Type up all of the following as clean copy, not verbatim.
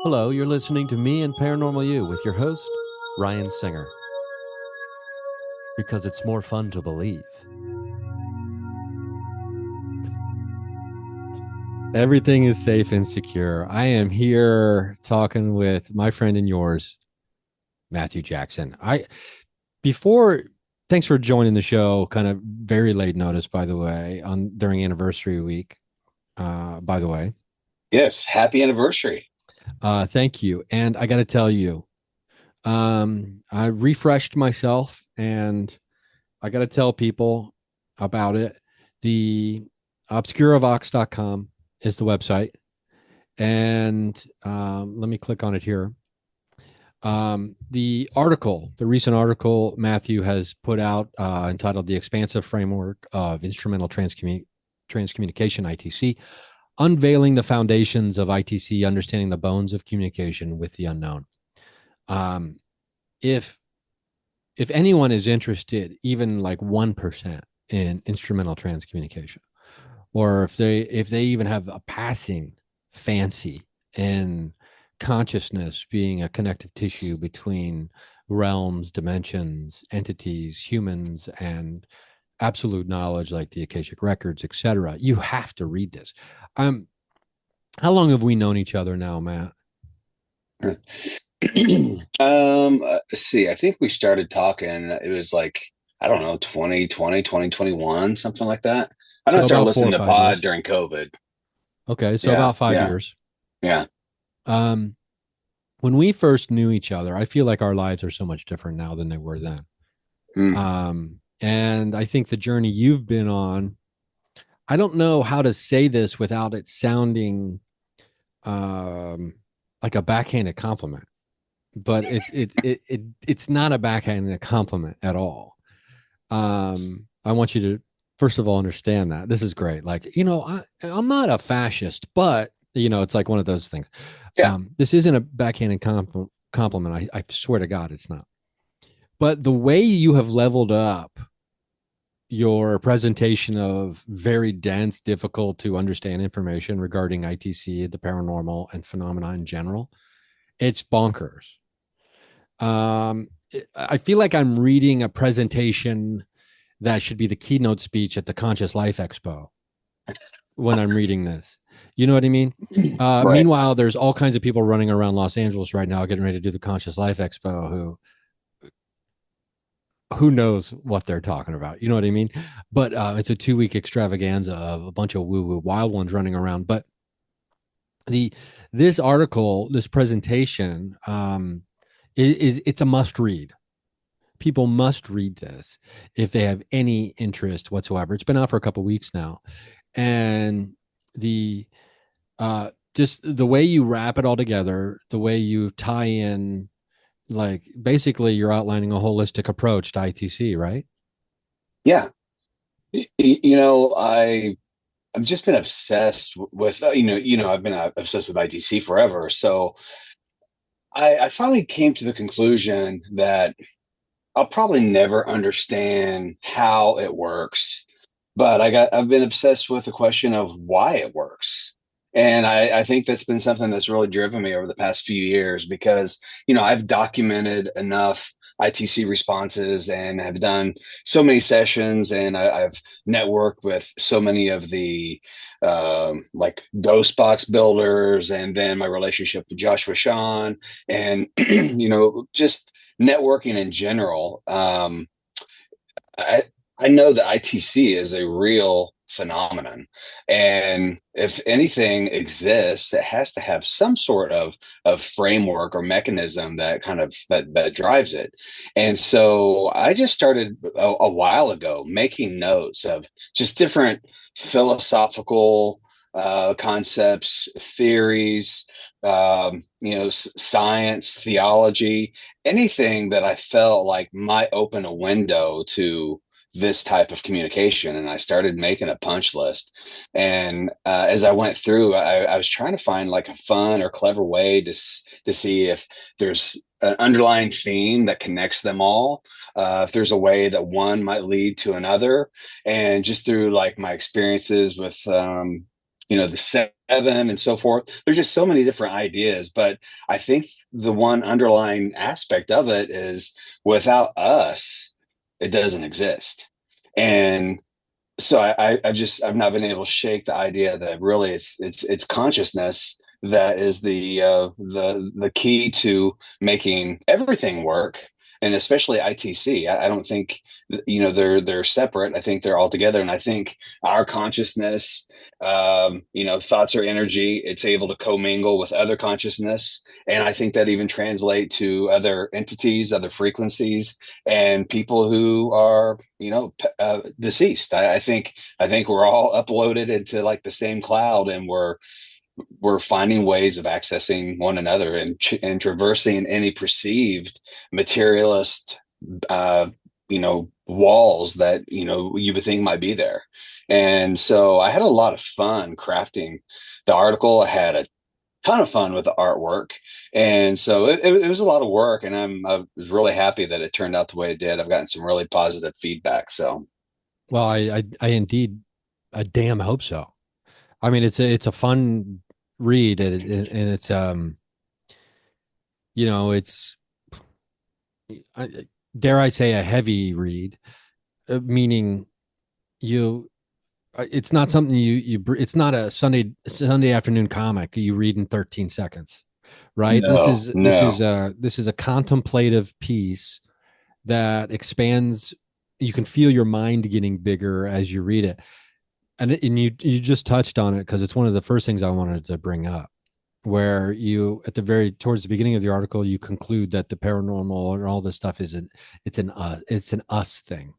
Hello, you're listening to Me and Paranormal You with your host, Ryan Singer. Because it's more fun to believe. Everything is safe and secure. I am here talking with my friend and yours, Matthew Jackson. Thanks for joining the show, kind of very late notice, by the way, during anniversary week. By the way. Yes, happy anniversary. Thank you. And I got to tell you, I refreshed myself and I got to tell people about it. The obscuravox.com is the website. And let me click on it here. The recent article Matthew has put out entitled The Expansive Framework of Instrumental Transcommunication, ITC, Unveiling the Foundations of ITC, Understanding the Bones of Communication with the Unknown. If anyone is interested, even like 1% in instrumental transcommunication, or if they even have a passing fancy in consciousness being a connective tissue between realms, dimensions, entities, humans, and absolute knowledge like the Akashic records, etc., you have to read this. How long have we known each other now, Matt? Let's see. I think we started talking. It was like, I don't know, 2020, 2021, something like that. I know I So started about four listening or to five pod years. during COVID. Okay, so Yeah, about five yeah, years. yeah. Um, when we first knew each other, I feel like our lives are so much different now than they were then. Hmm. And I think the journey you've been on, I don't know how to say this without it sounding um, like a backhanded compliment, but it's not a backhanded compliment at all. I want you to first of all understand that this is great. Like, I'm not a fascist, but it's like one of those things. Yeah. This isn't a backhanded compliment. I swear to God, it's not. But the way you have leveled up your presentation of very dense, difficult to understand information regarding ITC, the paranormal, and phenomena in general, it's bonkers. I feel like I'm reading a presentation that should be the keynote speech at the Conscious Life Expo when I'm reading this. You know what I mean? Right. Meanwhile, there's all kinds of people running around Los Angeles right now getting ready to do the Conscious Life Expo who knows what they're talking about. You know what I mean? But it's a 2 week extravaganza of a bunch of woo-woo wild ones running around. But the this article, this presentation, it's a must read. People must read this if they have any interest whatsoever. It's been out for a couple of weeks now, and the just the way you wrap it all together, the way you tie in, like basically you're outlining a holistic approach to ITC, right? Yeah. I've just been obsessed with I've been obsessed with ITC forever. So I finally came to the conclusion that I'll probably never understand how it works, but I've been obsessed with the question of why it works. And I think that's been something that's really driven me over the past few years because, I've documented enough ITC responses and have done so many sessions and I've networked with so many of the like ghost box builders and then my relationship with Joshua Sean and, just networking in general. I I know that ITC is a real phenomenon, and if anything exists, it has to have some sort of framework or mechanism that kind of that drives it. And so I just started a while ago making notes of just different philosophical concepts, theories, science, theology, anything that I felt like might open a window to this type of communication. And I started making a punch list. And as I went through, I was trying to find like a fun or clever way to see if there's an underlying theme that connects them all. If there's a way that one might lead to another, and just through like my experiences with the seven and so forth. There's just so many different ideas, but I think the one underlying aspect of it is without us, it doesn't exist. And so I've not been able to shake the idea that really it's consciousness that is the key to making everything work, and especially ITC. I don't think they're separate. I think they're all together, and I think our consciousness, thoughts are energy. It's able to commingle with other consciousness, and I think that even translate to other entities, other frequencies, and people who are deceased. I think we're all uploaded into like the same cloud, and we're finding ways of accessing one another and traversing any perceived materialist walls that you would think might be there. And so I had a lot of fun crafting the article. I had a ton of fun with the artwork, and so it was a lot of work, and I was really happy that it turned out the way it did. I've gotten some really positive feedback. So Well, I indeed, I damn hope so. I mean, it's a fun read, and it's it's I, dare I say a heavy read, meaning you it's not something it's not a Sunday afternoon comic you read in 13 seconds, right? this no, is this is no, a this is a contemplative piece that expands. You can feel your mind getting bigger as you read it, and you just touched on it because it's one of the first things I wanted to bring up, where you at the very towards the beginning of the article you conclude that the paranormal and all this stuff isn't it's an us thing,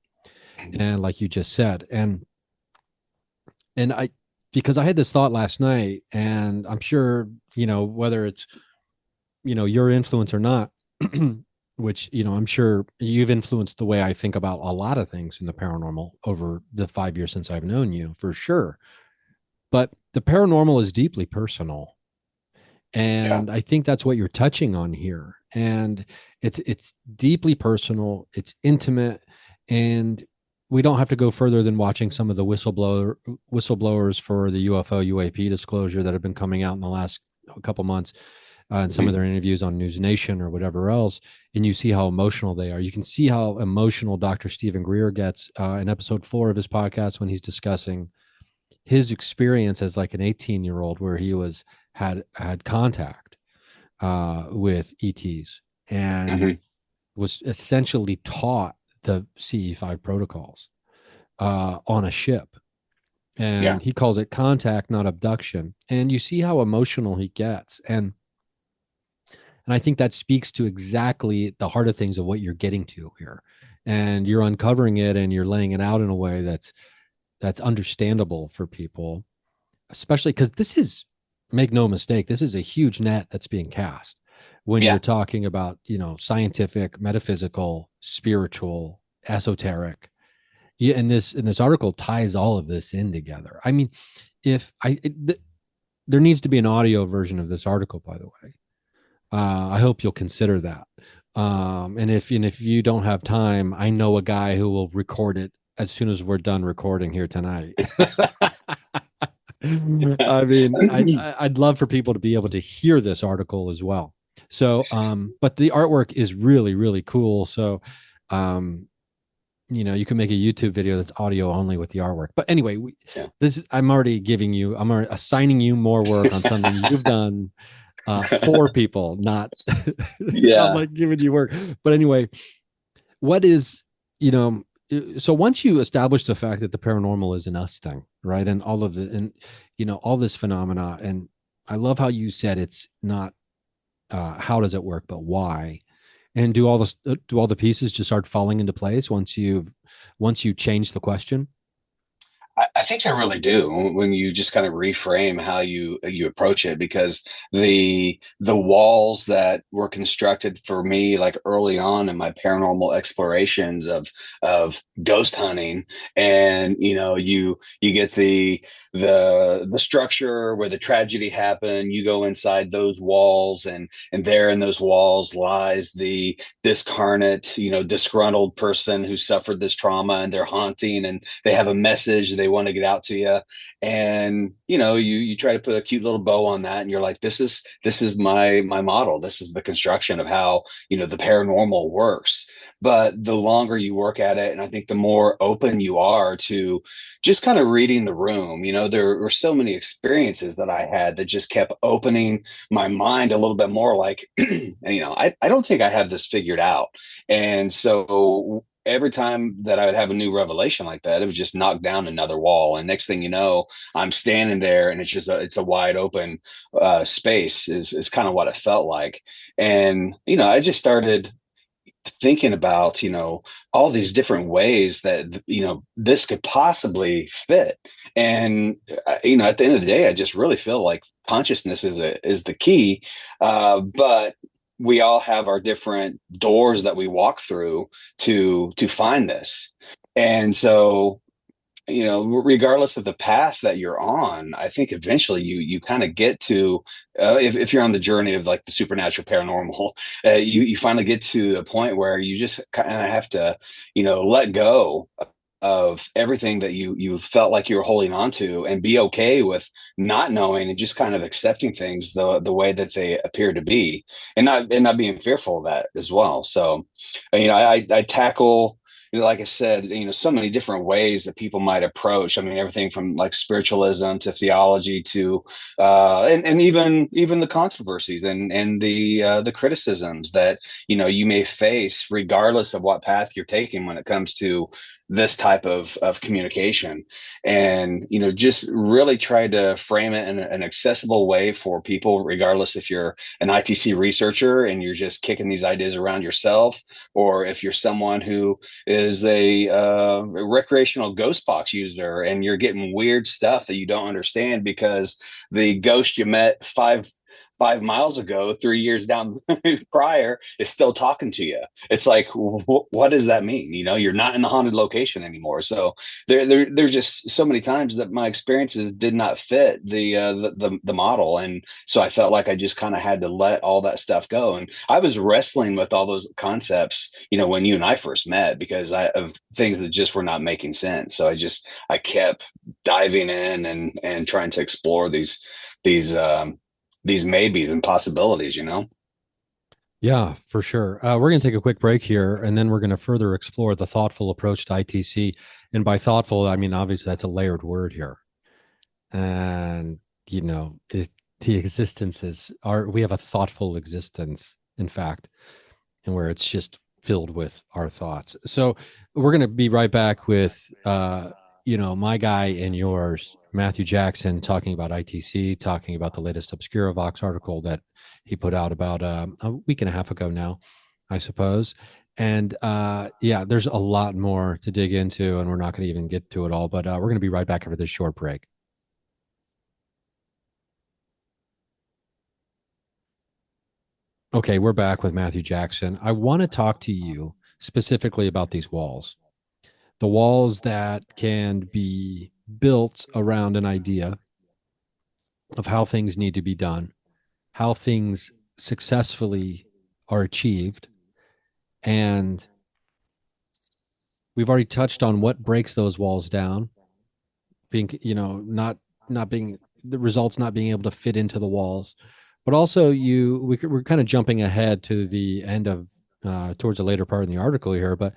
and like you just said, and I, because I had this thought last night, and I'm sure, whether it's, your influence or not, which, I'm sure you've influenced the way I think about a lot of things in the paranormal over the 5 years since I've known you, for sure. But the paranormal is deeply personal. yeah, And I think that's what you're touching on here. And it's deeply personal, it's intimate, and we don't have to go further than watching some of the whistleblowers for the UFO UAP disclosure that have been coming out in the last couple months, and some of mhm, their interviews on News Nation or whatever else, and you see how emotional they are. You can see how emotional Dr. Stephen Greer gets in episode 4 of his podcast when he's discussing his experience as like an 18-year-old where he had contact with ETs and mhm, was essentially taught the CE5 protocols on a ship. yeah, And he calls it contact, not abduction. And you see how emotional he gets. And I think that speaks to exactly the heart of things of what you're getting to here. And you're uncovering it and you're laying it out in a way that's understandable for people, especially because this is, make no mistake, this is a huge net that's being cast when you're yeah. talking about, scientific, metaphysical, spiritual, esoteric. Yeah, and this article ties all of this in together. I mean, if I it, there needs to be an audio version of this article, by the way. I hope you'll consider that. And if you don't have time, I know a guy who will record it as soon as we're done recording here tonight. I mean, I'd love for people to be able to hear this article as well. So, but the artwork is really, really cool. So, um, you can make a YouTube video that's audio only with the artwork. But anyway, Yeah. I'm already assigning you more work on something you've done for people, not, not Yeah. like giving you work. But anyway, what is, you know, so once you establish the fact that the paranormal is an us thing, right? And all of the, and, all this phenomena. And I love how you said it's not, how does it work, but why? And do all the pieces just start falling into place once you change the question? I think I really do when you just kind of reframe how you approach it, because the walls that were constructed for me like early on in my paranormal explorations of ghost hunting, and you get the structure where the tragedy happened. You go inside those walls, and there in those walls lies the discarnate, disgruntled person who suffered this trauma, and they're haunting, and they have a message they want to get out to you. And you try to put a cute little bow on that, and you're like, this is my model. This is the construction of how the paranormal works. But the longer you work at it, and I think the more open you are to just kind of reading the room, there were so many experiences that I had that just kept opening my mind a little bit more. Like, I don't think I have this figured out. And so every time that I would have a new revelation like that, it would just knock down another wall. And next thing you know, I'm standing there, and it's a wide open space is kind of what it felt like. And I just started thinking about all these different ways that this could possibly fit. And at the end of the day, I just really feel like consciousness is the key. But we all have our different doors that we walk through to find this. And so regardless of the path that you're on, I think eventually you kind of get to, if you're on the journey of like the supernatural paranormal, you finally get to a point where you just kind of have to, let go of everything that you felt like you were holding on to, and be okay with not knowing, and just kind of accepting things the way that they appear to be, and not being fearful of that as well. So, I tackle, like I said, so many different ways that people might approach. I mean, everything from like spiritualism to theology to, and even the controversies and the criticisms that you may face, regardless of what path you're taking when it comes to this type of communication. And just really try to frame it in an accessible way for people, regardless if you're an ITC researcher and you're just kicking these ideas around yourself, or if you're someone who is a recreational ghost box user, and you're getting weird stuff that you don't understand because the ghost you met 5 miles ago, 3 years down prior, is still talking to you. It's like, what does that mean? You're not in a haunted location anymore. So there's just so many times that my experiences did not fit the model, and so I felt like I just kind of had to let all that stuff go. And I was wrestling with all those concepts, when you and I first met, because of things that just were not making sense. So I kept diving in and trying to explore these these maybes and possibilities. Yeah, for sure. We're going to take a quick break here, and then we're going to further explore the thoughtful approach to ITC. And by thoughtful, I mean, obviously, that's a layered word here. And, the existence we have a thoughtful existence, in fact, and where it's just filled with our thoughts. So we're going to be right back with, my guy and yours, Matthew Jackson, talking about ITC, talking about the latest Obscura Vox article that he put out about a week and a half ago now, I suppose. And yeah, there's a lot more to dig into, and we're not going to even get to it all, but we're going to be right back after this short break. Okay, we're back with Matthew Jackson. I want to talk to you specifically about these walls, the walls that can be built around an idea of how things need to be done, how things successfully are achieved. And we've already touched on what breaks those walls down, being, not being the results, not being able to fit into the walls. But also we're kind of jumping ahead to the end of towards the later part of the article here, but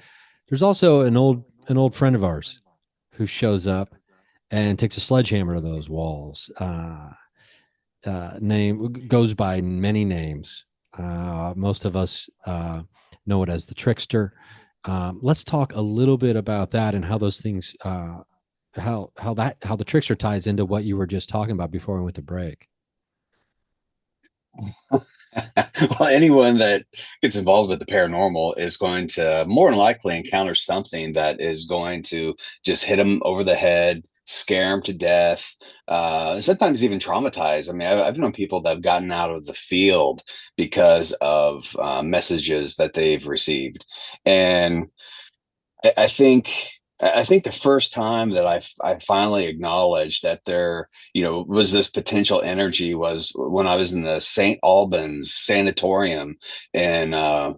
there's also an old friend of ours who shows up and takes a sledgehammer to those walls. Name goes by many names. Most of us know it as the trickster. Let's talk a little bit about that and how those things, how the trickster ties into what you were just talking about before we went to break. Well, anyone that gets involved with the paranormal is going to more than likely encounter something that is going to just hit them over the head, scare them to death, sometimes even traumatize. I mean, I've known people that have gotten out of the field because of messages that they've received. And I think I think the first time that I finally acknowledged that there, was this potential energy was when I was in the St. Albans Sanatorium in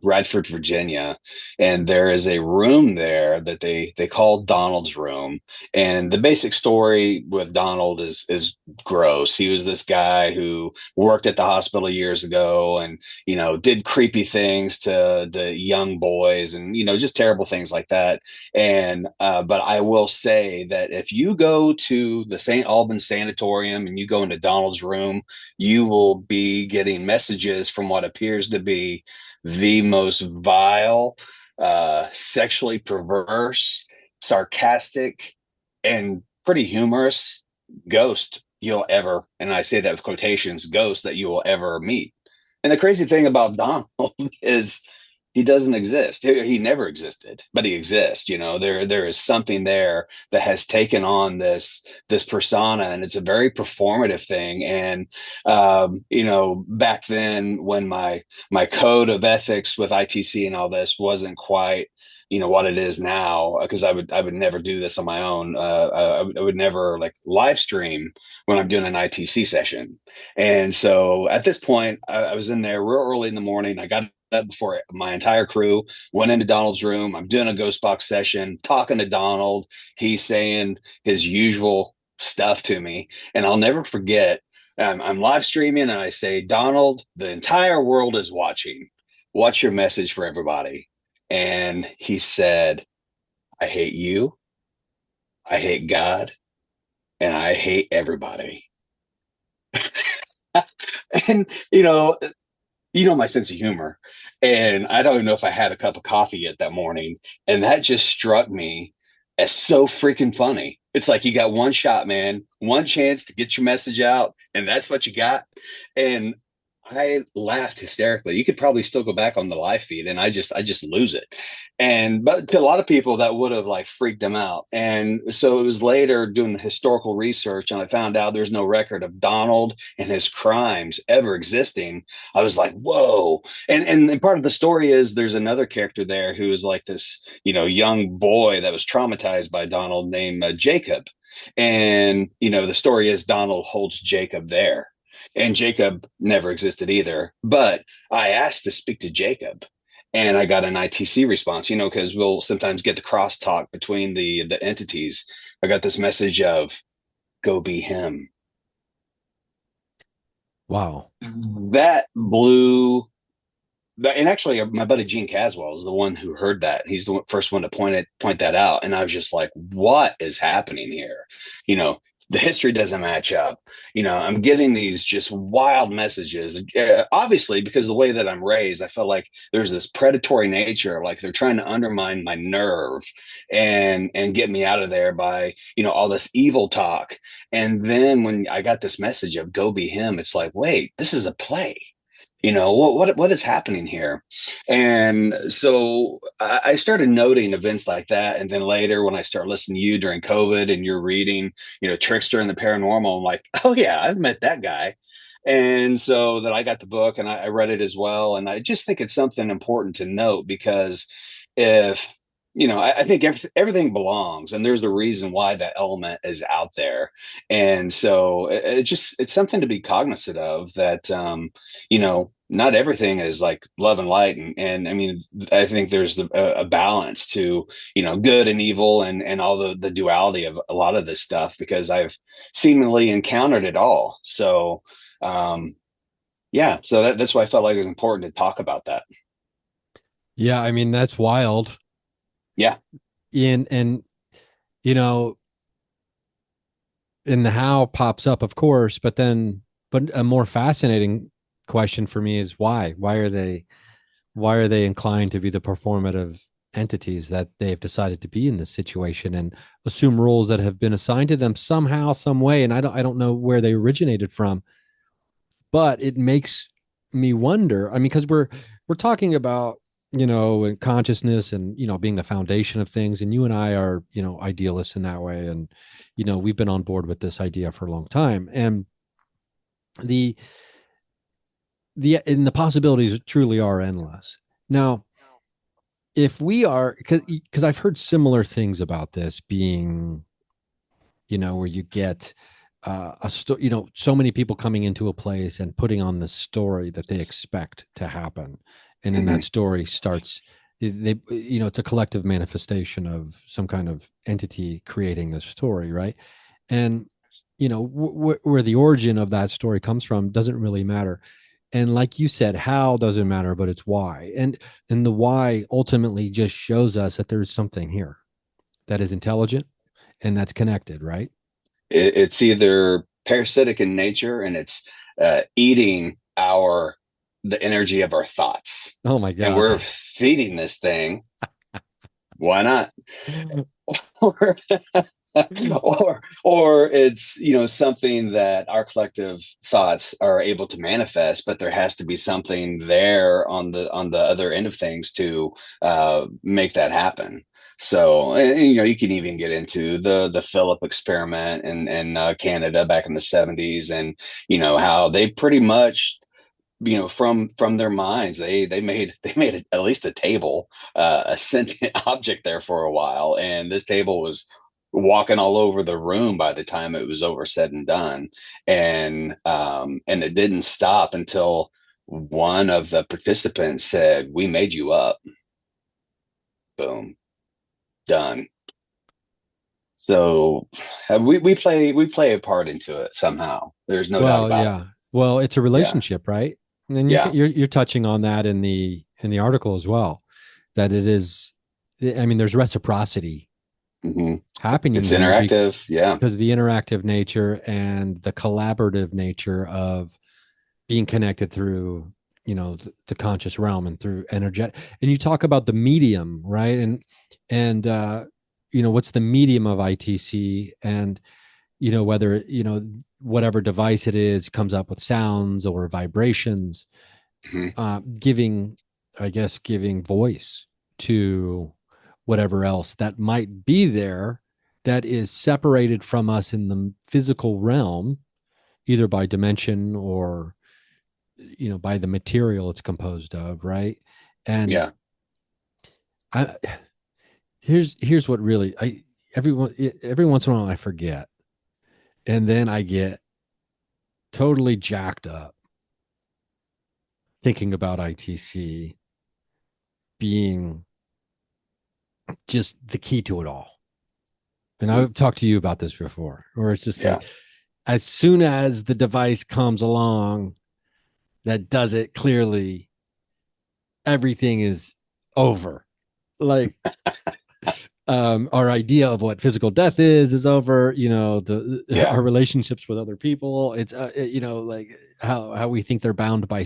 Radford, Virginia, and there is a room there that they call Donald's room. And the basic story with Donald is gross. He was this guy who worked at the hospital years ago, and did creepy things to young boys, and just terrible things like that. And but I will say that if you go to the St. Albans Sanatorium and you go into Donald's room, you will be getting messages from what appears to be the most vile, sexually perverse, sarcastic, and pretty humorous ghost you'll ever, and I say that with quotations, ghost that you will ever meet. And the crazy thing about Donald is he doesn't exist. He never existed, but he exists. There is something there that has taken on this persona, and it's a very performative thing. And back then when my code of ethics with ITC and all this wasn't quite what it is now, because I would never do this on my own. I would never like live stream when I'm doing an ITC session. And so at this point, I was in there real early in the morning. I got up before my entire crew, went into Donald's room. I'm doing a ghost box session, talking to Donald. He's saying his usual stuff to me. And I'll never forget, I'm live streaming and I say, Donald, the entire world is watching. What's your message for everybody? And he said, I hate you. I hate God. And I hate everybody. And my sense of humor. And I don't even know if I had a cup of coffee yet that morning. And that just struck me as so freaking funny. It's like you got one shot, man, one chance to get your message out, and that's what you got. And I laughed hysterically. You could probably still go back on the live feed, and I just lose it. And but to a lot of people, that would have like freaked them out. And so it was later doing historical research, and I found out there's no record of Donald and his crimes ever existing. I was like, whoa. And part of the story is there's another character there who is like this, young boy that was traumatized by Donald named Jacob. And the story is Donald holds Jacob there, and Jacob never existed either. But I asked to speak to Jacob, and I got an ITC response, because we'll sometimes get the crosstalk between the entities. I got this message of go be him. Wow. That blew. And actually, my buddy Gene Caswell is the one who heard that. He's the first one to point that out, and I was just like, "What is happening here?" You know, the history doesn't match up. I'm getting these just wild messages. Obviously, because the way that I'm raised, I felt like there's this predatory nature, like they're trying to undermine my nerve and get me out of there by all this evil talk. And then when I got this message of "Go be him," it's like, wait, this is a play. What is happening here? And so I started noting events like that. And then later when I start listening to you during COVID and you're reading Trickster and the Paranormal, I'm like, oh yeah, I've met that guy. And so that I got the book and I read it as well. And I just think it's something important to note, because if I think everything belongs, and there's the reason why that element is out there. And so it's something to be cognizant of, that not everything is like love and light. And I mean, I think there's a balance to good and evil, and all the duality of a lot of this stuff, because I've seemingly encountered it all. So yeah, so that's why I felt like it was important to talk about that. Yeah, I mean, that's wild. Yeah. And you know, and the how pops up, of course, but a more fascinating question for me is why? Why are they inclined to be the performative entities that they've decided to be in this situation and assume roles that have been assigned to them somehow, some way? And I don't know where they originated from, but it makes me wonder. I mean, because we're talking about consciousness and being the foundation of things, and you and I are idealists in that way, and we've been on board with this idea for a long time, and the the possibilities truly are endless. Now, if we are, because I've heard similar things about this being, where you get a story, so many people coming into a place and putting on the story that they expect to happen. And then that Mhm. story starts, it's a collective manifestation of some kind of entity creating this story, right? And, where the origin of that story comes from doesn't really matter. And like you said, how doesn't matter, but it's why. And the why ultimately just shows us that there's something here that is intelligent and that's connected, right? It's either parasitic in nature and it's eating the energy of our thoughts, Oh my and God. we're feeding this thing. Why not? Or or it's something that our collective thoughts are able to manifest, but there has to be something there on the other end of things to make that happen. So, and, you can even get into the Philip experiment in Canada back in the 70s, and how they pretty much from their minds they made at least a table, a sentient object there for a while, and this table was walking all over the room by the time it was over said and done. And it didn't stop until one of the participants said, "We made you up." Boom, done. So we play a part into it somehow. There's no doubt Well, about it. yeah. Well, it's a Yeah. relationship, right? And then Yeah. you're touching on that in the article as well, that it is. I mean, there's reciprocity Hmm. happening It's here interactive. Yeah. because of the interactive nature and the collaborative nature of being connected through, the conscious realm and through energetic. And you talk about the medium, right? And what's the medium of ITC, and whether whatever device it is comes up with sounds or vibrations, Hmm. giving, I guess, giving voice to whatever else that might be there, that is separated from us in the physical realm, either by dimension or by the material it's composed of, right? And Yeah. I here's what really, every once in a while I forget, and then I get totally jacked up thinking about ITC being just the key to it all. And Mhm. I've talked to you about this before, where it's just Yeah. like, as soon as the device comes along that does it clearly, everything is over. Like, our idea of what physical death is over. Yeah. Our relationships with other people. It's like how we think they're bound by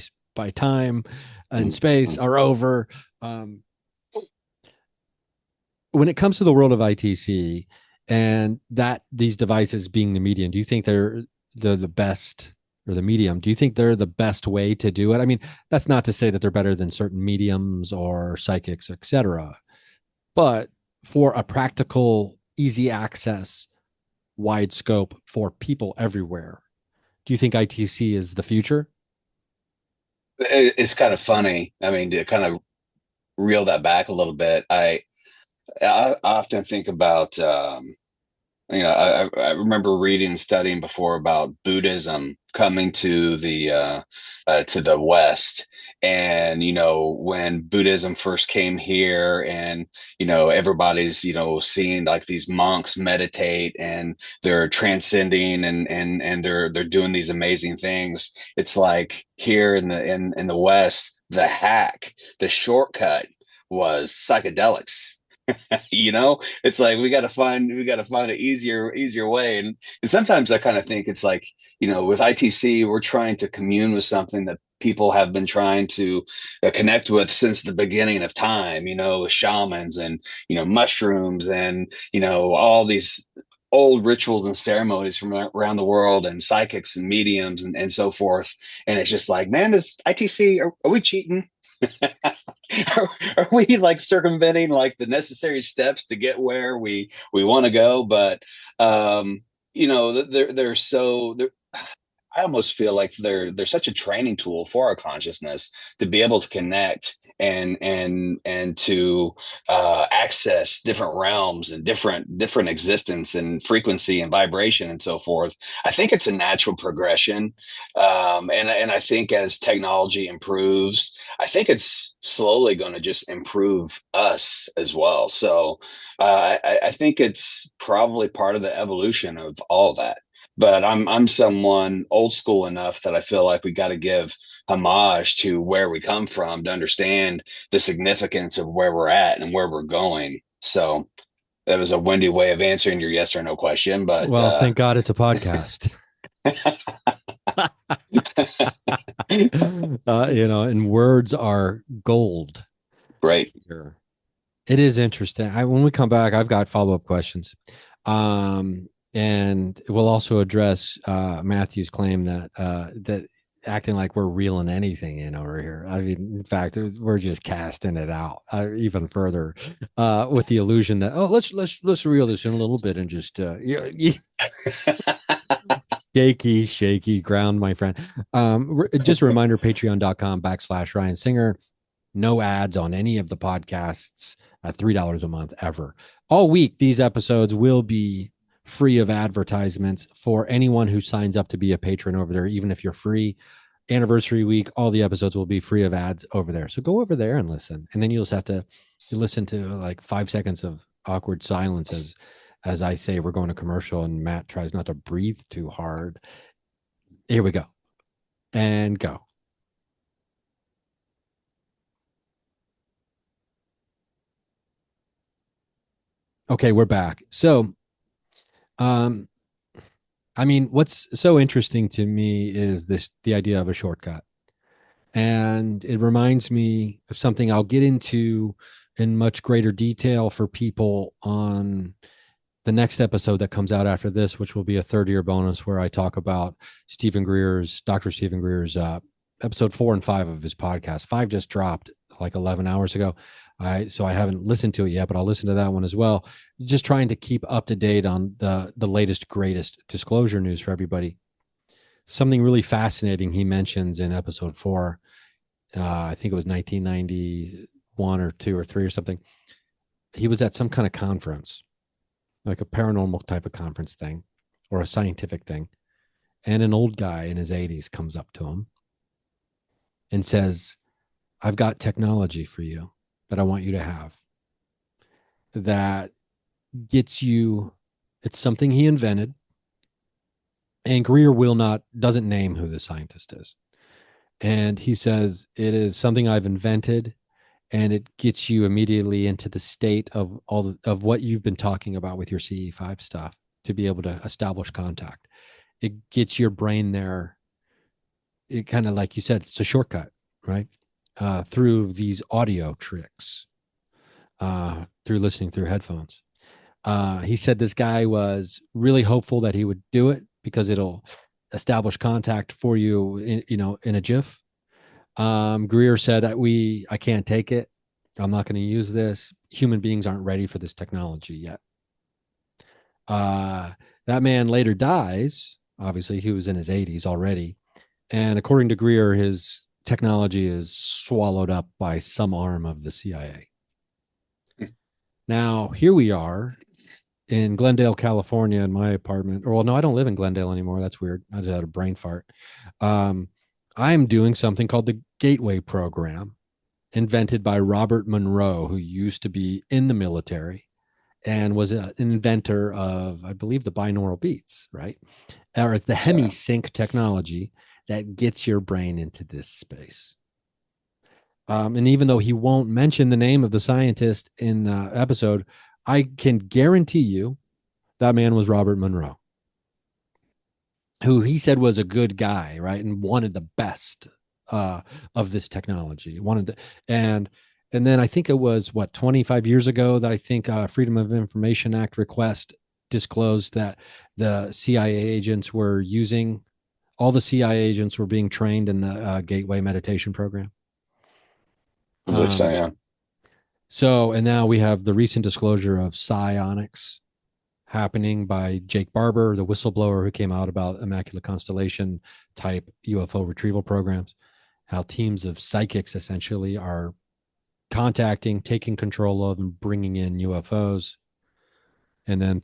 time and space Mhm. are over. Um, when it comes to the world of ITC and that these devices being the medium, do you think they're the best, or the medium? Do you think they're the best way to do it? I mean, that's not to say that they're better than certain mediums or psychics, etc. But for a practical, easy access, wide scope for people everywhere, do you think ITC is the future? It's kind of funny. I mean, to kind of reel that back a little bit, I often think about, I remember reading and studying before about Buddhism coming to the West. And when Buddhism first came here, and everybody's seeing like these monks meditate, and they're transcending, and they're doing these amazing things. It's like here in the West, the shortcut was psychedelics. It's like we got to find an easier way. And sometimes I kind of think it's like, with ITC, we're trying to commune with something that people have been trying to connect with since the beginning of time, shamans, and mushrooms, and all these old rituals and ceremonies from around the world, and psychics and mediums, and so forth. And it's just like, man, is ITC, are we cheating? are we like circumventing like the necessary steps to get where we want to go? But they're so they're, I almost feel like they're such a training tool for our consciousness to be able to connect and to access different realms and different existence and frequency and vibration and so forth. I think it's a natural progression, and I think as technology improves, I think it's slowly going to just improve us as well. So I think it's probably part of the evolution of all that. But I'm someone old school enough that I feel like we got to give homage to where we come from to understand the significance of where we're at and where we're going. So that was a windy way of answering your yes or no question, but Well, thank God it's a podcast. And words are gold great. here. It is interesting. When we come back, I've got follow up questions. And we'll also address Matthew's claim that acting like we're reeling anything in over here. I mean, in fact, we're just casting it out even further with the illusion that let's reel this in a little bit and just shaky ground, my friend. Just a reminder: Patreon.com/Ryan Singer. No ads on any of the podcasts at $3 a month ever. All week, these episodes will be free of advertisements for anyone who signs up to be a patron over there, even if you're free. Anniversary week, all the episodes will be free of ads over there. So go over there and listen. And then you'll just have to listen to like 5 seconds of awkward silence as I say we're going to commercial and Matt tries not to breathe too hard. Here we go. And go. Okay, we're back. So, um, I mean, what's so interesting to me is the idea of a shortcut. And it reminds me of something I'll get into in much greater detail for people on the next episode that comes out after this, which will be a third year bonus where I talk about Dr. Stephen Greer's episode 4 and 5 of his podcast. 5 just dropped like 11 hours ago. So I haven't listened to it yet, but I'll listen to that one as well. Just trying to keep up to date on the latest, greatest disclosure news for everybody. Something really fascinating he mentions in episode 4. I think it was 1991 or 2 or 3 or something. He was at some kind of conference, like a paranormal type of conference thing or a scientific thing. And an old guy in his 80s comes up to him and says, I've got technology for you that I want you to have that gets you, it's something he invented. And Greer doesn't name who the scientist is. And he says, it is something I've invented and it gets you immediately into the state of of what you've been talking about with your CE5 stuff to be able to establish contact. It gets your brain there. It kind of, like you said, it's a shortcut, right? Through these audio tricks, through listening through headphones. He said this guy was really hopeful that he would do it because it'll establish contact for you in a jiff. Greer said, I can't take it. I'm not going to use this. Human beings aren't ready for this technology yet. That man later dies. Obviously, he was in his 80s already. And according to Greer, his technology is swallowed up by some arm of the CIA. Now, here we are in Glendale, California, in my apartment. Or, well, no, I don't live in Glendale anymore. That's weird. I just had a brain fart. I'm doing something called the Gateway Program, invented by Robert Monroe, who used to be in the military and was an inventor of, I believe, the binaural beats, right? Or it's the hemi-sync technology that gets your brain into this space. And even though he won't mention the name of the scientist in the episode, I can guarantee you that man was Robert Monroe, who he said was a good guy, right? And wanted the best of this technology. Wanted to, and then I think it was 25 years ago that I think Freedom of Information Act request disclosed that the CIA agents were using, all the CIA agents were being trained in the Gateway meditation program. I believe so, yeah. So, and now we have the recent disclosure of psionics, happening by Jake Barber, the whistleblower who came out about Immaculate Constellation type UFO retrieval programs, how teams of psychics essentially are contacting, taking control of, and bringing in UFOs. And then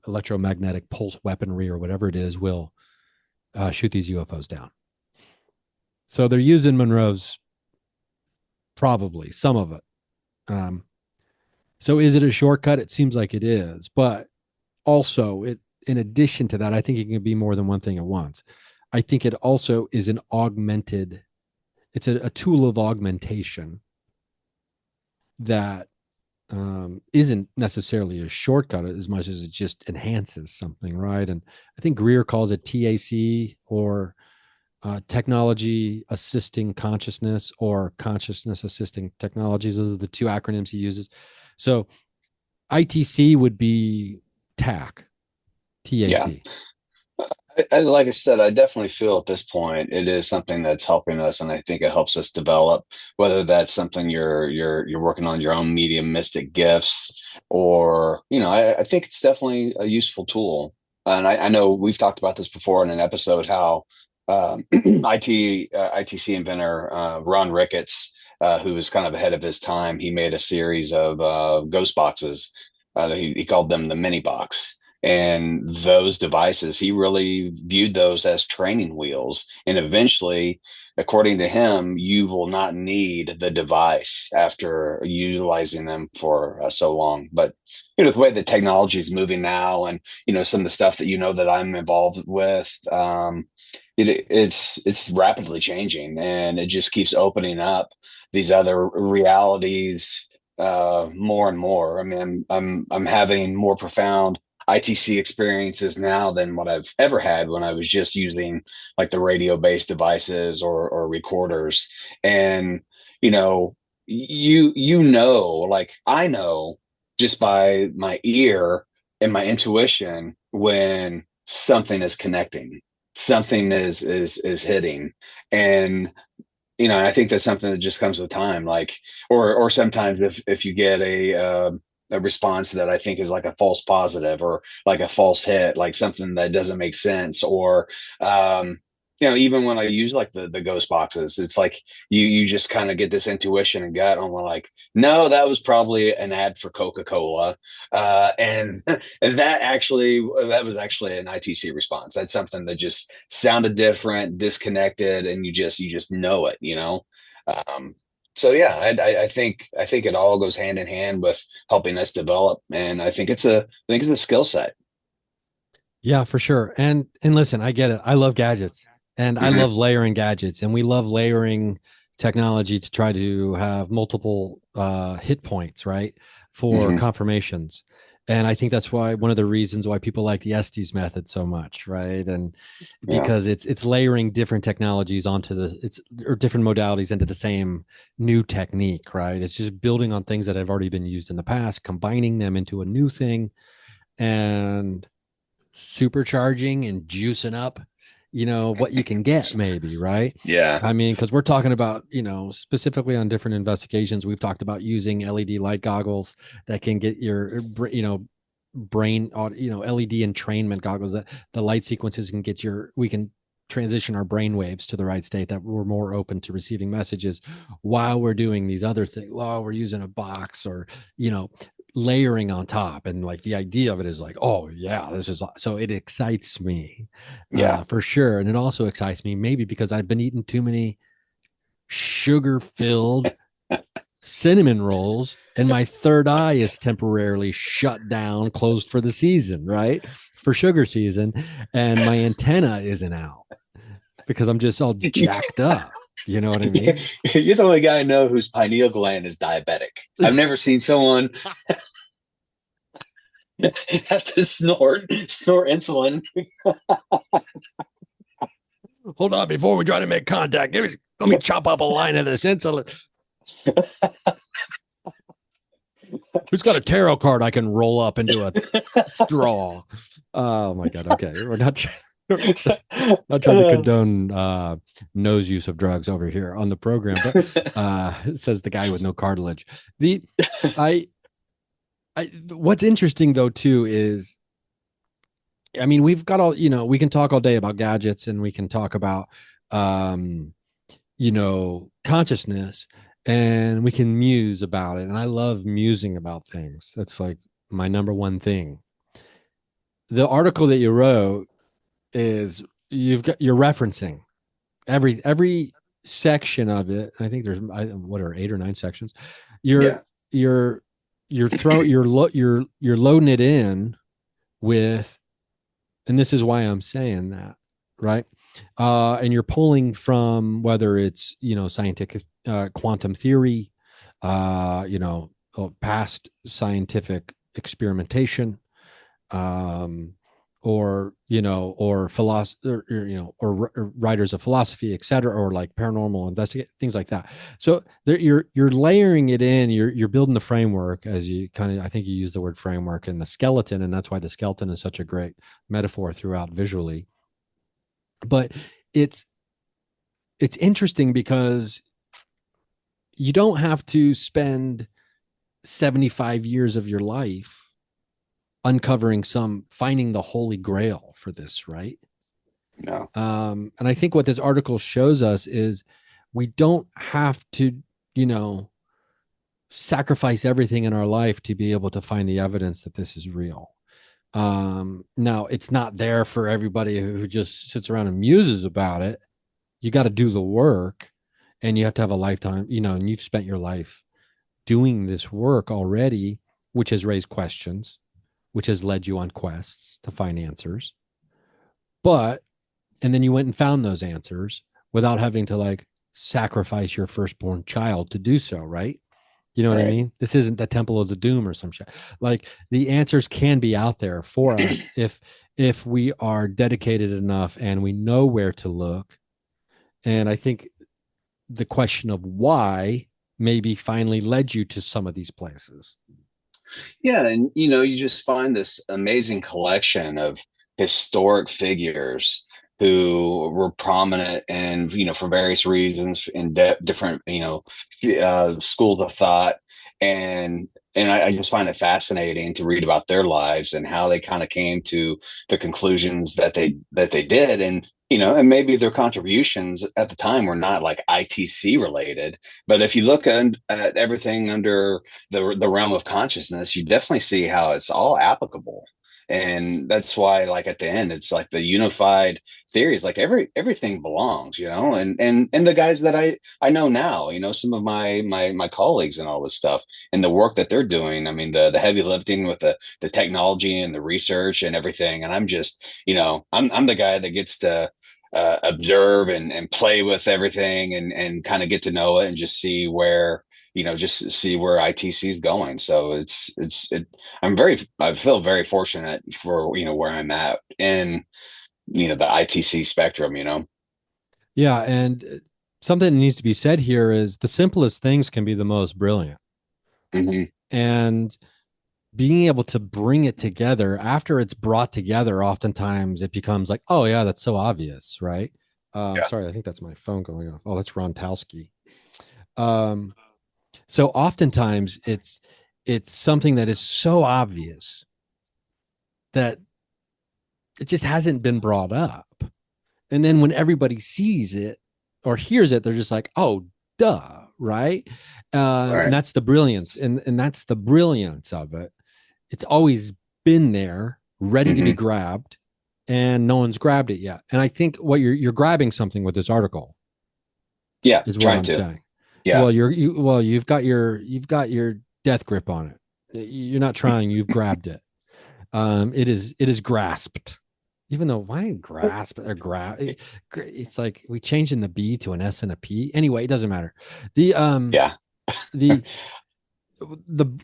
electromagnetic pulse weaponry or whatever it is will shoot these UFOs down. So they're using Monroe's, probably some of it. So is it a shortcut? It seems like it is, but also it. In addition to that, I think it can be more than one thing at once. I think it also is an augmented. It's a tool of augmentation that isn't necessarily a shortcut as much as it just enhances something, right? And I think Greer calls it TAC, or technology assisting consciousness, or consciousness assisting technologies. Those are the two acronyms he uses. So ITC would be TAC, Yeah. TAC. Like I said, I definitely feel at this point it is something that's helping us, and I think it helps us develop. Whether that's something you're working on your own mediumistic gifts, or I think it's definitely a useful tool. And I know we've talked about this before in an episode how ITC inventor Ron Ricketts, who was kind of ahead of his time, he made a series of ghost boxes. He called them the mini box. And those devices, he really viewed those as training wheels. And eventually, according to him, you will not need the device after utilizing them for so long. But the way the technology is moving now, and some of the stuff that I'm involved with, it's rapidly changing, and it just keeps opening up these other realities more and more. I mean, I'm having more profound ITC experiences now than what I've ever had when I was just using like the radio based devices or recorders. And like I know just by my ear and my intuition when something is connecting, something is hitting. And I think that's something that just comes with time. Like, or sometimes if you get a response that I think is like a false positive, or like a false hit, like something that doesn't make sense, or even when I use like the ghost boxes, it's like you just kind of get this intuition and gut on, like, no, that was probably an ad for Coca-Cola, and that was actually an ITC response. That's something that just sounded different, disconnected, and you just know it. Um, so yeah, I think it all goes hand in hand with helping us develop, and I think it's a skill set. Yeah, for sure. And listen, I get it. I love gadgets, and I Hmm. love layering gadgets, and we love layering technology to try to have multiple hit points, right? For Hmm. confirmations. And I think that's why one of the reasons why people like the Estes method so much, right? And Yeah. because it's layering different technologies onto the it's or different modalities into the same new technique, right? It's just building on things that have already been used in the past, combining them into a new thing, and supercharging and juicing up, what you can get, maybe, right? Yeah. I mean, because we're talking about, specifically on different investigations, we've talked about using LED light goggles that can get your, brain, LED entrainment goggles that the light sequences can get we can transition our brain waves to the right state that we're more open to receiving messages while we're doing these other things, while we're using a box, or, layering on top. And like the idea of it is like, oh yeah, this is so it excites me Yeah. for sure. And it also excites me maybe because I've been eating too many sugar filled cinnamon rolls, and my third eye is temporarily shut down, closed for the season, right? For sugar season. And my antenna isn't out because I'm just all jacked up. You know what I mean? You're the only guy I know whose pineal gland is diabetic. I've never seen someone have to snort insulin. Hold on, before we try to make contact, let me chop up a line of this insulin. Who's got a tarot card I can roll up into a straw? Oh my god. Okay, we're not not trying to condone nose use of drugs over here on the program, but says the guy with no cartilage. The I what's interesting though too is I mean, we've got all, we can talk all day about gadgets and we can talk about, um, consciousness, and we can muse about it. And I love musing about things. That's like my number one thing. The article that you wrote is you're referencing every section of it. I think there's what are 8 or 9 sections. You're Yeah. you're you're loading it in with, and this is why I'm saying that, right? And you're pulling from whether it's scientific quantum theory, past scientific experimentation, um, or philosophy, or writers of philosophy, et cetera, or like paranormal investigate things like that. So you're layering it in. You're building the framework, as you kind of, I think you use the word framework, and the skeleton, and that's why the skeleton is such a great metaphor throughout visually. But it's it's interesting because you don't have to spend 75 years of your life uncovering finding the holy grail for this, right? No. And I think what this article shows us is we don't have to, you know, sacrifice everything in our life to be able to find the evidence that this is real. Now, it's not there for everybody who just sits around and muses about it. You got to do the work, and you have to have a lifetime, and you've spent your life doing this work already, which has raised questions, which has led you on quests to find answers. But, and then you went and found those answers without having to like sacrifice your firstborn child to do so, right? You know what I Right. mean? This isn't the Temple of the Doom or some shit. Like the answers can be out there for us if we are dedicated enough and we know where to look. And I think the question of why maybe finally led you to some of these places. Yeah, and you just find this amazing collection of historic figures who were prominent and for various reasons in different schools of thought, and I just find it fascinating to read about their lives and how they kind of came to the conclusions that they did, and maybe their contributions at the time were not like ITC related, but if you look at everything under the realm of consciousness, you definitely see how it's all applicable. And that's why, like at the end, it's like the unified theory is like everything belongs, and the guys that I know now, some of my colleagues and all this stuff and the work that they're doing. I mean, the heavy lifting with the technology and the research and everything. And I'm just, I'm the guy that gets to observe and play with everything and kind of get to know it and just see where just see where ITC is going. So I feel very fortunate for where I'm at in the ITC spectrum. Yeah. And something that needs to be said here is the simplest things can be the most brilliant. Hmm. And being able to bring it together after it's brought together, oftentimes it becomes like, oh, yeah, that's so obvious. Right. Yeah. Sorry, I think that's my phone going off. Oh, that's Ron Talski. Um, so oftentimes it's something that is so obvious that it just hasn't been brought up. And then when everybody sees it or hears it, they're just like, oh, duh, right? And Right. that's the brilliance. And that's the brilliance of it. It's always been there, ready to be Hmm. grabbed, and no one's grabbed it yet. And I think what you're grabbing something with this article Yeah. is what Trying I'm to. saying. Yeah. Well, you've got your death grip on it. You're not trying, you've grabbed it. It is grasped. Even though why grasp or grab? It's like we changing the B to an S and a P. Anyway, it doesn't matter. The Yeah. the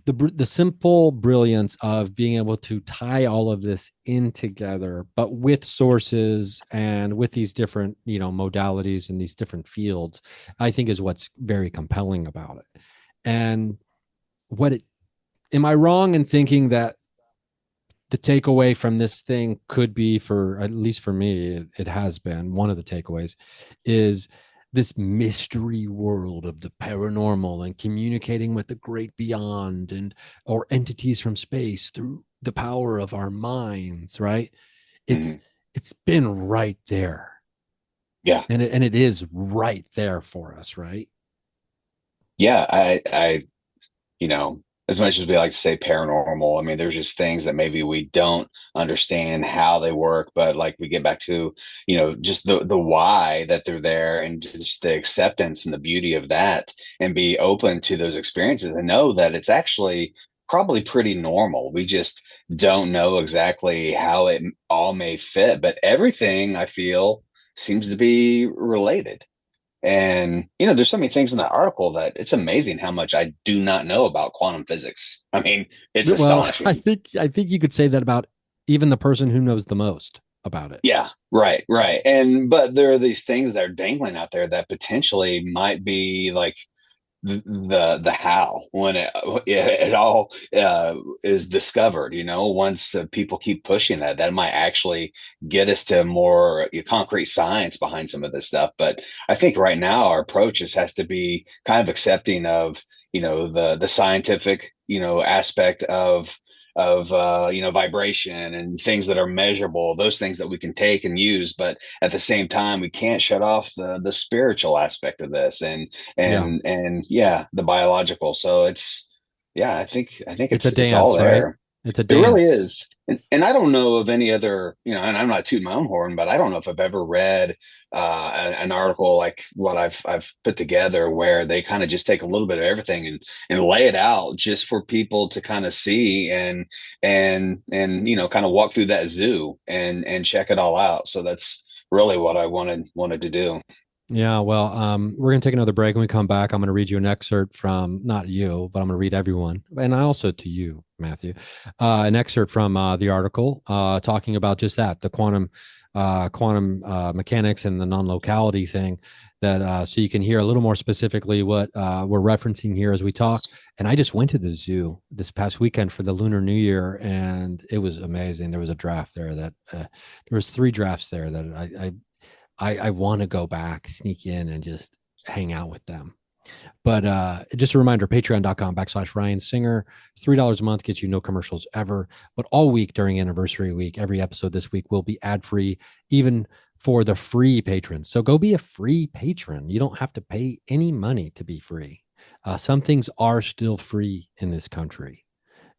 the simple brilliance of being able to tie all of this in together, but with sources and with these different modalities and these different fields, I think is what's very compelling about it. And what it am I wrong in thinking that the takeaway from this thing could be, for at least for me, it has been one of the takeaways, is this mystery world of the paranormal and communicating with the great beyond and or entities from space through the power of our minds, right? it's Mhm. it's been right there, Yeah. and it is right there for us, right? Yeah. You know, as much as we like to say paranormal, I mean, there's just things that maybe we don't understand how they work, but like we get back to, just the why that they're there and just the acceptance and the beauty of that and be open to those experiences and know that it's actually probably pretty normal. We just don't know exactly how it all may fit, but everything I feel seems to be related. And there's so many things in that article that it's amazing how much I do not know about quantum physics. I mean, it's Well, astonishing. I think you could say that about even the person who knows the most about it. Yeah, right, right. And but there are these things that are dangling out there that potentially might be like the how when it all is discovered. Once people keep pushing that might actually get us to more concrete science behind some of this stuff. But I think right now our approach has to be kind of accepting of the scientific aspect of vibration and things that are measurable, those things that we can take and use, but at the same time we can't shut off the spiritual aspect of this Yeah. and yeah, the biological. So yeah, I think It's a it's all dance, right? there. It's a It really dance. is. And I don't know of any other, and I'm not tooting my own horn, but I don't know if I've ever read an article like what I've put together where they kind of just take a little bit of everything and lay it out just for people to kind of see and kind of walk through that zoo and check it all out. So that's really what I wanted to do. Yeah, well, we're gonna take another break. When we come back, I'm gonna read you an excerpt from not you, but I'm gonna read everyone, and also to you, Matthew, an excerpt from the article talking about just that, the quantum mechanics and the non-locality thing. That so you can hear a little more specifically what we're referencing here as we talk. And I just went to the zoo this past weekend for the Lunar New Year, and it was amazing. There was a draft there that there was three drafts there that I want to go back, sneak in, and just hang out with them. But just a reminder, patreon.com/Ryan Singer. $3 a month gets you no commercials ever. But all week during anniversary week, every episode this week will be ad free, even for the free patrons. So go be a free patron. You don't have to pay any money to be free. Some things are still free in this country.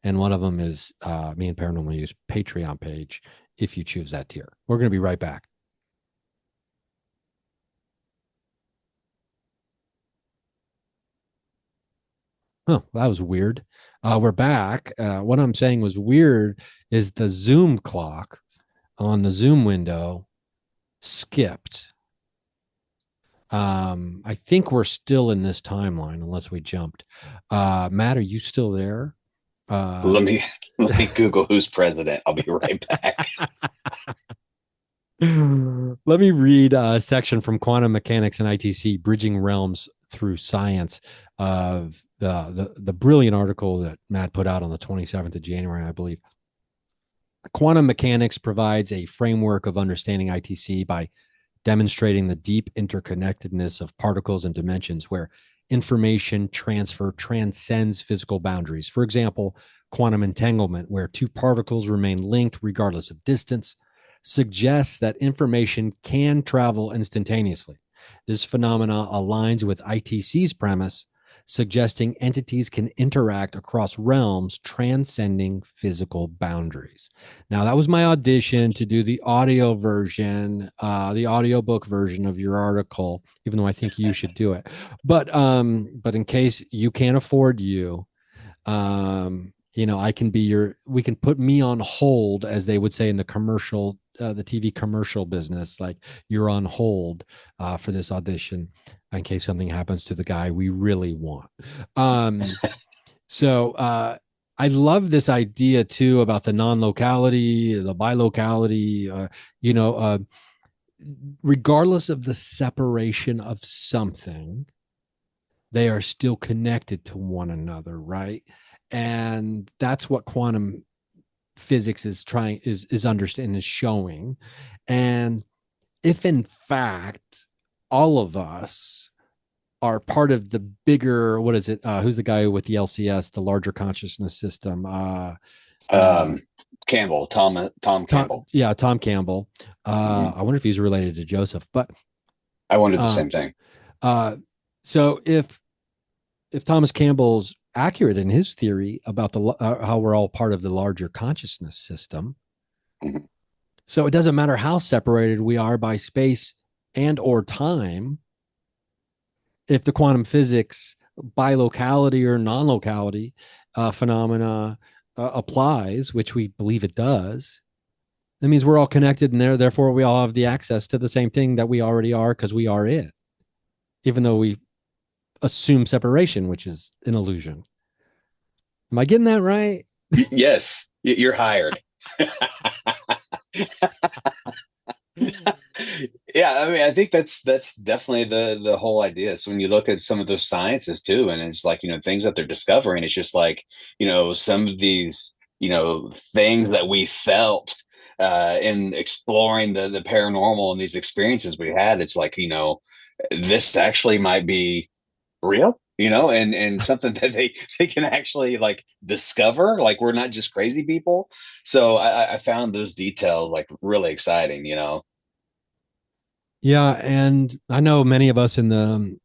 And one of them is me and Paranormal Use Patreon page if you choose that tier. We're going to be right back. Oh, that was weird. We're back. What I'm saying was weird is the Zoom clock on the Zoom window skipped. I think we're still in this timeline unless we jumped. Matt, are you still there? Uh, Let me let me Google who's president. I'll be right back. Let me read a section from Quantum Mechanics and ITC, Bridging Realms Through Science, of the brilliant article that Matt put out on the 27th of January, I believe. Quantum mechanics provides a framework of understanding ITC by demonstrating the deep interconnectedness of particles and dimensions where information transfer transcends physical boundaries. For example, quantum entanglement, where two particles remain linked regardless of distance, suggests that information can travel instantaneously. This phenomena aligns with ITC's premise, suggesting entities can interact across realms transcending physical boundaries. Now, that was my audition to do the audio version, the audiobook version of your article, even though I think you should do it. But in case you can't afford I can be we can put me on hold, as they would say in the commercial, the TV commercial business, like you're on hold for this audition in case something happens to the guy we really want. Um, so I love this idea too about the non-locality, the bilocality, you know, uh, regardless of the separation of something, they are still connected to one another, right? And that's what quantum physics is understanding, is showing. And if in fact all of us are part of the bigger, what is it, who's the guy with the LCS, the larger consciousness system, uh Um, Campbell, Tom Campbell. Tom Campbell. Mhm. I wonder if he's related to Joseph, but I wondered the uh, same thing. uh, so if Thomas Campbell's accurate in his theory about the how we're all part of the larger consciousness system, Mhm. so it doesn't matter how separated we are by space and or time. If the quantum physics bilocality or non-locality phenomena applies, which we believe it does, that means we're all connected, and therefore we all have the access to the same thing that we already are because we are it, even though we assume separation, which is an illusion. Am I getting that right? Yes, you're hired. Yeah, I mean, I think that's definitely the whole idea. So when you look at some of those sciences too, and it's like, things that they're discovering, it's just like, some of these, things that we felt in exploring the paranormal and these experiences we had, it's like, this actually might be real, and something that they can actually like discover. Like we're not just crazy people. So I found those details like really exciting. Yeah, and I know many of us in the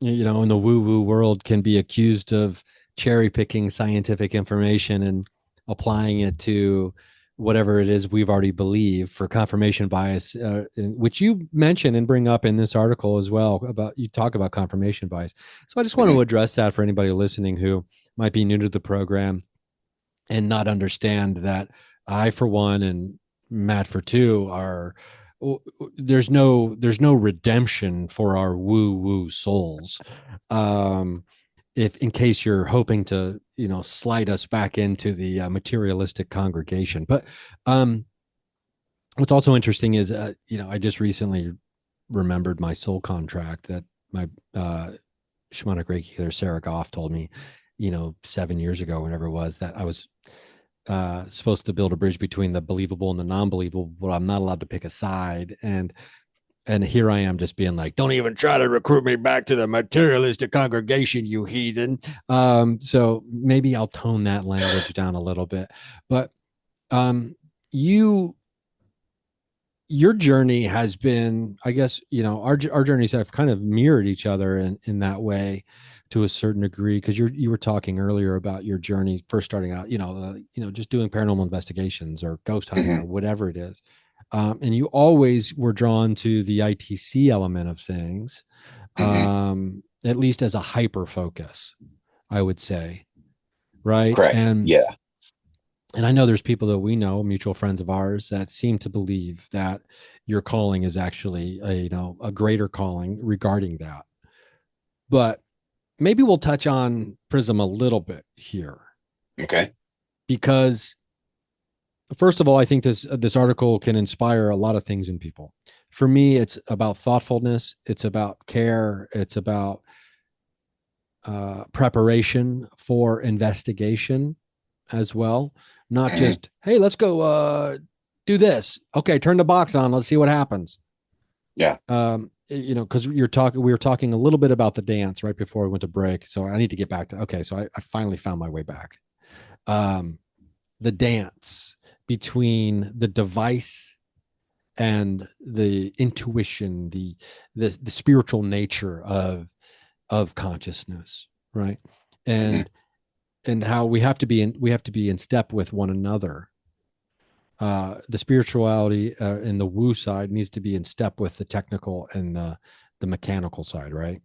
woo woo world can be accused of cherry picking scientific information and applying it to whatever it is we've already believed for confirmation bias, which you mention and bring up in this article as well. About you talk about confirmation bias. So I just want to Hmm. address that for anybody listening who might be new to the program and not understand that I, for one, and Matt, for two, are there's no redemption for our woo woo souls. Um, if in case you're hoping to slide us back into the materialistic congregation, but what's also interesting is I just recently remembered my soul contract that my shamanic Reiki healer Sarah Goff told me, 7 years ago, whenever it was, that I was supposed to build a bridge between the believable and the non-believable, but I'm not allowed to pick a side. And here I am just being like, don't even try to recruit me back to the materialistic congregation, you heathen. So maybe I'll tone that language down a little bit. But um, you your journey has been, I guess, our journeys have kind of mirrored each other in that way to a certain degree, because you were talking earlier about your journey first starting out, just doing paranormal investigations or ghost hunting or Hmm. whatever it is. And you always were drawn to the ITC element of things, Hmm. at least as a hyper focus, I would say. Right. Correct. And Yeah. and I know there's people that we know, mutual friends of ours, that seem to believe that your calling is actually a greater calling regarding that. But maybe we'll touch on Prism a little bit here, Okay. because first of all, I think this article can inspire a lot of things in people. For me, it's about thoughtfulness, it's about care, it's about preparation for investigation as well. Not Hmm. just, hey, let's go do this. Okay, turn the box on. Let's see what happens. Yeah. Because we were talking a little bit about the dance right before we went to break. So I need to get back to, okay. So I finally found my way back. Um, the dance between the device and the intuition, the spiritual nature of consciousness, right? Hmm. And how we have to be in step with one another. The spirituality and the woo side needs to be in step with the technical and the mechanical side, right?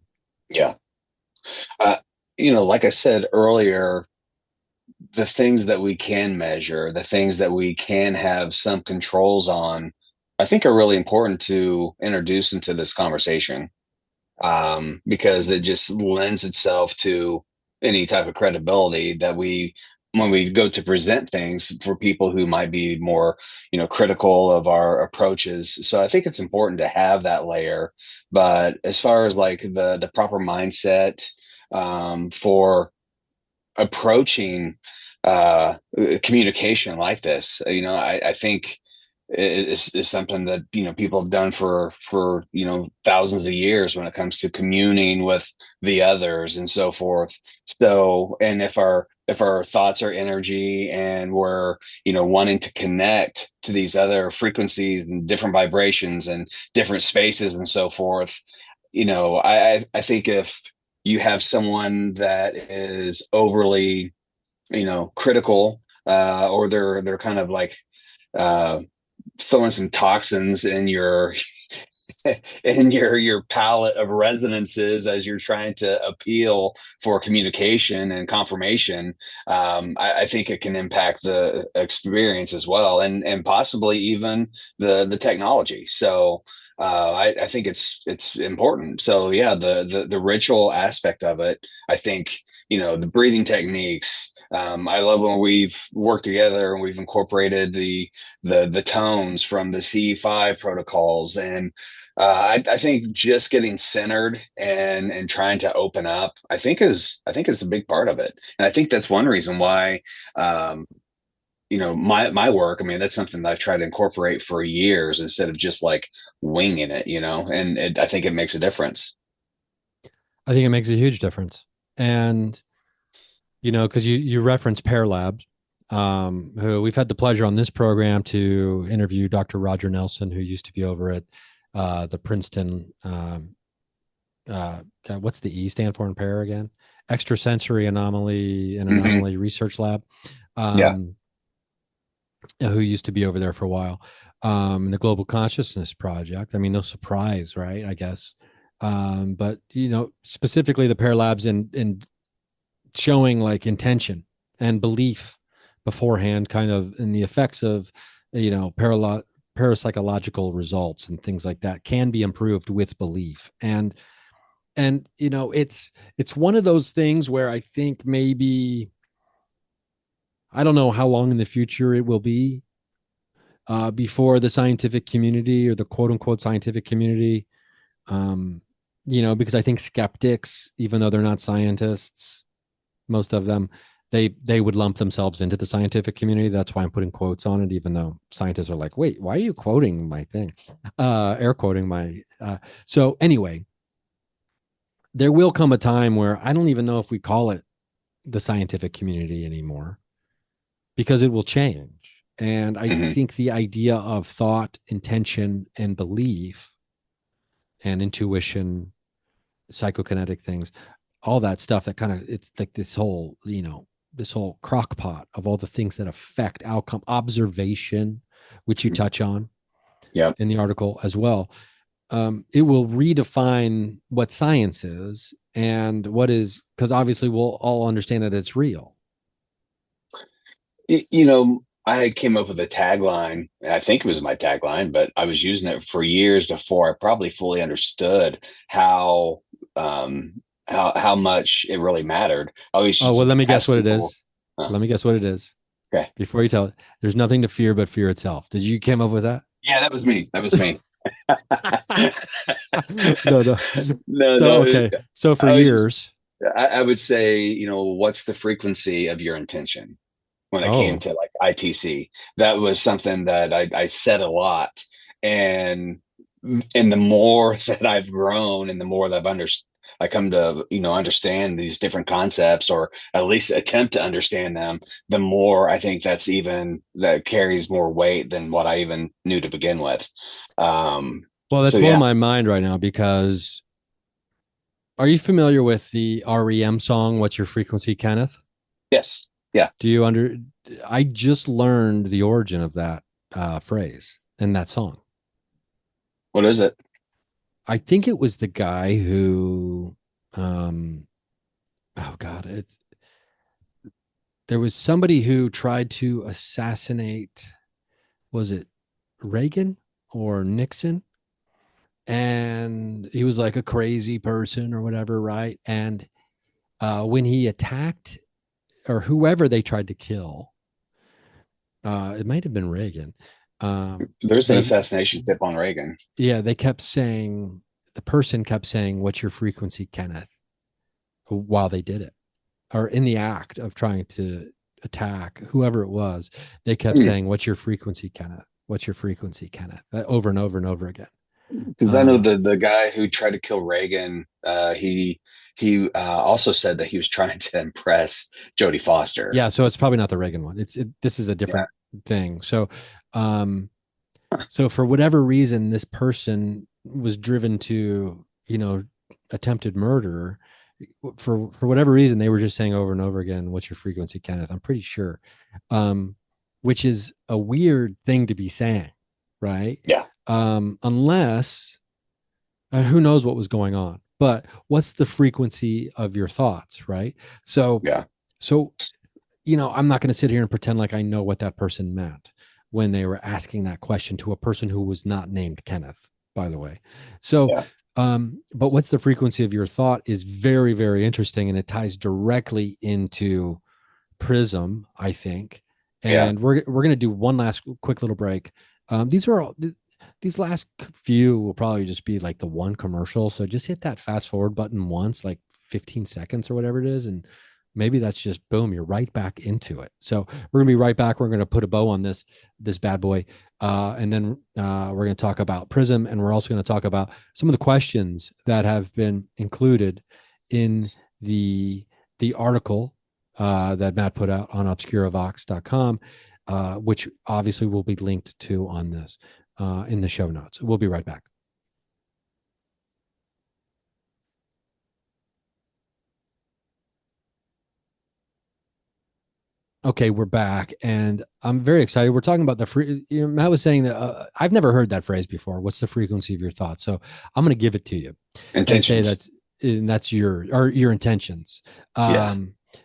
Yeah. Uh, like I said earlier, the things that we can measure, the things that we can have some controls on, I think are really important to introduce into this conversation, because it just lends itself to any type of credibility that when we go to present things for people who might be more, critical of our approaches. So I think it's important to have that layer. But as far as like the proper mindset, for approaching communication like this, I think is something that people have done for thousands of years when it comes to communing with the others and so forth. So, and if our thoughts are energy and we're, wanting to connect to these other frequencies and different vibrations and different spaces and so forth, I think if you have someone that is overly, critical, or they're kind of like, uh, throwing some toxins in your in your palette of resonances as you're trying to appeal for communication and confirmation. I think it can impact the experience as well, and possibly even the technology. So I think it's important. So yeah, the ritual aspect of it, I think, the breathing techniques. I love when we've worked together and we've incorporated the tones from the C5 protocols, and I think just getting centered and trying to open up, I think is the big part of it, and I think that's one reason why, um, my work. I mean, that's something that I've tried to incorporate for years instead of just like winging it, and I think it makes a difference. I think it makes a huge difference. And, because you reference Pear Labs, who we've had the pleasure on this program to interview Dr. Roger Nelson, who used to be over at the Princeton, God, what's the E stand for in Pear again? Extrasensory Anomaly and Hmm. Anomaly Research Lab, Yeah. um, who used to be over there for a while. The Global Consciousness Project. I mean, no surprise, right? I guess. But specifically the Pear Labs in showing like intention and belief beforehand, kind of in the effects of parapsychological results and things like that can be improved with belief. And it's one of those things where I think maybe I don't know how long in the future it will be before the scientific community or the quote unquote scientific community, um, because I think skeptics, even though they're not scientists, most of them, they would lump themselves into the scientific community. That's why I'm putting quotes on it, even though scientists are like, wait, why are you quoting my thing? Air quoting my. So anyway, there will come a time where I don't even know if we call it the scientific community anymore because it will change. And I Hmm. think the idea of thought, intention, and belief and intuition, psychokinetic things, all that stuff that kind of, it's like this whole crock pot of all the things that affect outcome, observation, which you touch on Yep. in the article as well. It will redefine what science is and what is, because obviously we'll all understand that it's real. I came up with a tagline. I think it was my tagline, but I was using it for years before I probably fully understood how um, how much it really mattered. I always Oh, used well, let to me guess ask what it people. is. Let me guess what it is Okay, before you tell it. There's nothing to fear but fear itself. Did you came up with that? yeah, that was me. That was me. No, no. No, So, no. okay. So for I would just, years, I would say, what's the frequency of your intention? When it came oh, to like ITC. That was something that I said a lot. And the more that I've grown and the more that I come to, understand these different concepts, or at least attempt to understand them, the more I think that carries more weight than what I even knew to begin with. Um, well, so that's blowing yeah. my mind right now because are you familiar with the REM song, What's Your Frequency, Kenneth? Yes. Yeah. Do you under, I just learned the origin of that phrase in that song. What is it? I think it was the guy who, um, oh God, there was somebody who tried to assassinate, was it Reagan or Nixon? And he was like a crazy person or whatever, right? And when he attacked or whoever they tried to kill, it might have been Reagan. There's an They, assassination tip on Reagan. yeah, they kept saying, the person kept saying, "What's your frequency, Kenneth?" while they did it, or in the act of trying to attack whoever it was. They kept Hmm. saying, "What's your frequency, Kenneth? What's your frequency, Kenneth?" Over and over and over again. Because I know Uh, the guy who tried to kill Reagan, he also said that he was trying to impress Jodie Foster. yeah, so it's probably not the Reagan one. This is a Yeah, different thing. Um, so for whatever reason, this person was driven to, attempted murder. For whatever reason, they were just saying over and over again, "What's your frequency, Kenneth?" I'm pretty sure, um, which is a weird thing to be saying, right? yeah, Unless who knows what was going on, but what's the frequency of your thoughts, right? So, yeah, so I'm not going to sit here and pretend like I know what that person meant when they were asking that question to a person who was not named Kenneth, by the way. So, yeah, but what's the frequency of your thought is very, very interesting, and it ties directly into Prism, I think. yeah. And we're going to do one last quick little break. These are all these last few will probably just be like the one commercial. So just hit that fast forward button once, like 15 seconds or whatever it is, and maybe that's just boom, you're right back into it. So we're gonna be right back. We're gonna put a bow on this bad boy, and then we're gonna talk about Prism, and we're also gonna talk about some of the questions that have been included in the article that Matt put out on obscuravox.com, which obviously will be linked to on this in the show notes. We'll be right back. Okay, we're back, and I'm very excited. We're talking about the free. Matt was saying that I've never heard that phrase before. What's the frequency of your thoughts? So I'm going to give it to you and say Intentions. that's your intentions. Yeah,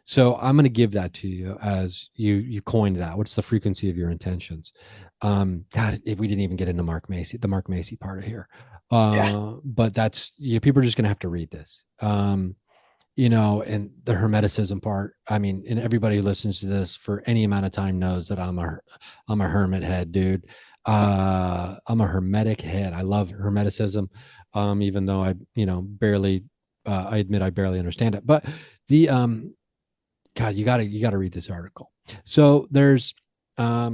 So I'm going to give that to you as you coined that. What's the frequency of your intentions? God, if we didn't even get into the Mark Macy part of here. yeah, But that's people are just going to have to read this. And the hermeticism part. I mean, and everybody who listens to this for any amount of time knows that I'm a hermit head, dude. I'm a hermetic head. I love hermeticism, even though barely. I admit I barely understand it, but the God, you gotta read this article. So there's a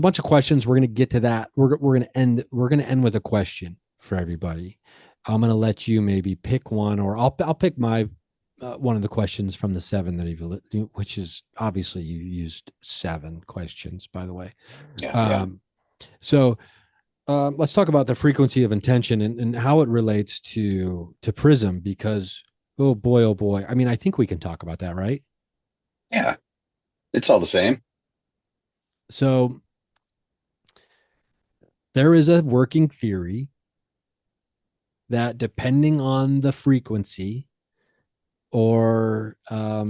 bunch of questions. We're gonna get to that. We're gonna end with a question for everybody. I'm gonna let you maybe pick one, or I'll pick my one of the questions from the seven that you've, which is obviously you used seven questions, by the way. yeah, yeah. Um, so let's talk about the frequency of intention and how it relates to Prism, because oh boy. I mean, I think we can talk about that, right? Yeah. It's all the same. So there is a working theory that depending on the frequency or I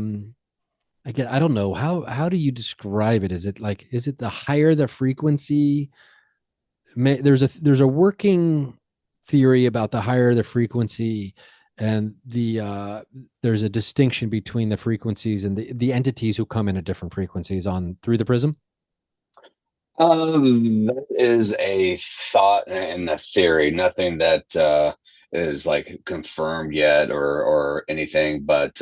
don't know how do you describe it? Is it the higher the frequency? There's a working theory about the higher the frequency, and there's a distinction between the frequencies and the entities who come in at different frequencies on through the prism. That is a thought and a theory, nothing that is like confirmed yet or anything. But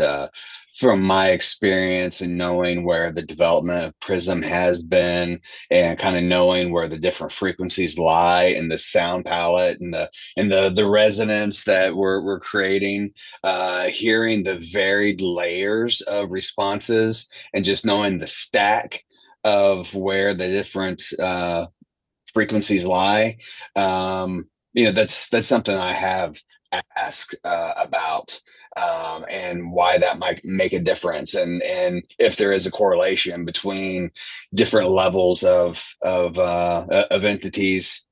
from my experience and knowing where the development of Prism has been, and kind of knowing where the different frequencies lie in the sound palette and the resonance that we're creating, hearing the varied layers of responses, and just knowing the stack of where the different frequencies lie. That's something I have asked about, and why that might make a difference, and if there is a correlation between different levels of entities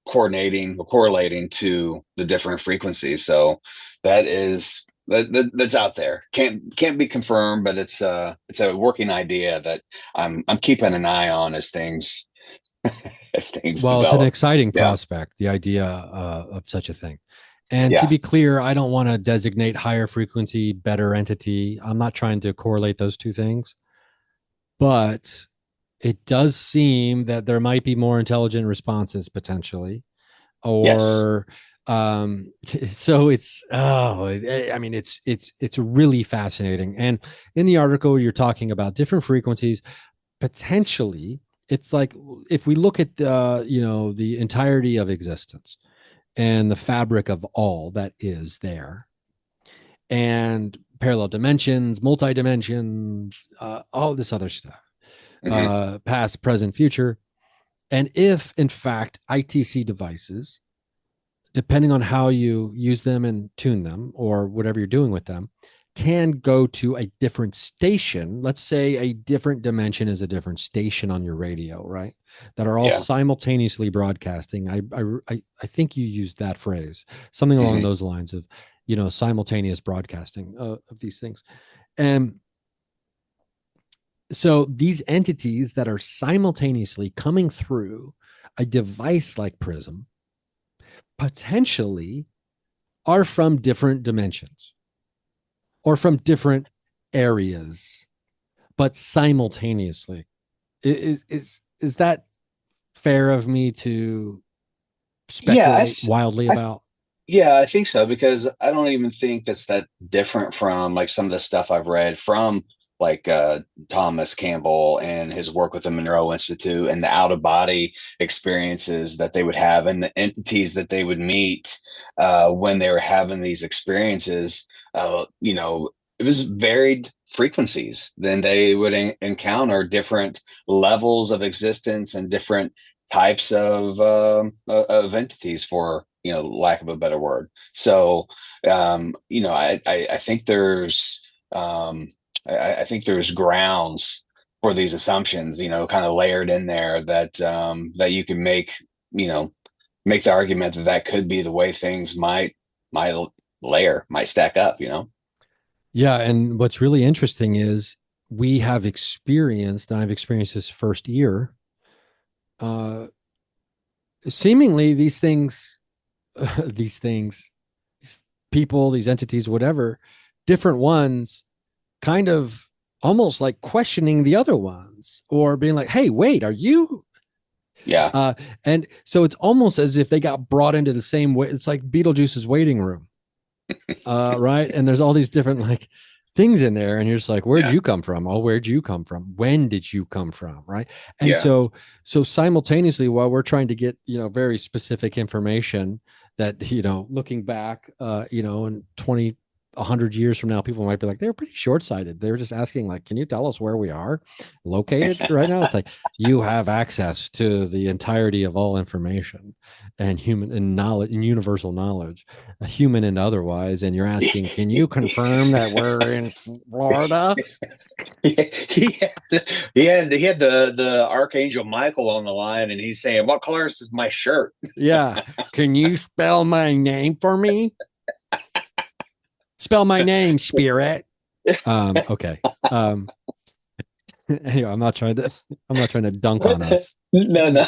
correlating to the different frequencies. So that is that's out there. Can't be confirmed, but it's a working idea that I'm keeping an eye on as things Well, it's an develop. exciting Yeah. prospect, the idea of such a thing. And to Yeah. be clear, I don't want to designate higher frequency, better entity. I'm not trying to correlate those two things, but it does seem that there might be more intelligent responses potentially, Yes. or so I mean, it's really fascinating. And in the article, you're talking about different frequencies potentially. It's like if we look at the entirety of existence, and the fabric of all that is there, and parallel dimensions, multi dimensions, all this other stuff, Hmm. past, present, future. And if, in fact, ITC devices, depending on how you use them and tune them or whatever you're doing with them, can go to a different station. Let's say a different dimension is a different station on your radio, right? That are all Yeah. simultaneously broadcasting. I think you used that phrase, something along Hmm. those lines of, simultaneous broadcasting of these things. And so these entities that are simultaneously coming through a device like Prism potentially are from different dimensions or from different areas, but simultaneously. Is that fair of me to Yeah, speculate wildly I, about? yeah, I think so because I don't even think that's that different from like some of the stuff I've read from like Thomas Campbell and his work with the Monroe Institute and the out of body experiences that they would have and the entities that they would meet when they were having these experiences. It was varied frequencies. Then they would encounter different levels of existence and different types of entities, for lack of a better word. So I think I think there's grounds for these assumptions, kind of layered in there that you can you know make the argument that that could be the way things might might stack up. Yeah. And what's really interesting is we have experienced, and I've experienced this first year, uh, seemingly these things, these things, these people, these entities, whatever, different ones kind of almost like questioning the other ones or being like, hey, wait, are you? Yeah. Uh, and so it's almost as if they got brought into the same way. It's like Beetlejuice's waiting room, right? And there's all these different like things in there, and you're just like, where'd Yeah. you come from? Oh, where'd you come from? When did you come from? Right? And Yeah. so simultaneously, while we're trying to get very specific information that looking back, in 100 years from now, people might be like, they're pretty short-sighted. They were just asking, like, can you tell us where we are located right now? It's like you have access to the entirety of all information and human and knowledge and universal knowledge, human and otherwise. And you're asking, can you confirm that we're in Florida? He had the Archangel Michael on the line, and he's saying, "What colors is my shirt?" Yeah. Can you spell my name for me? Spell my name, spirit. Okay. Anyway, I'm not trying to dunk on us. No, no,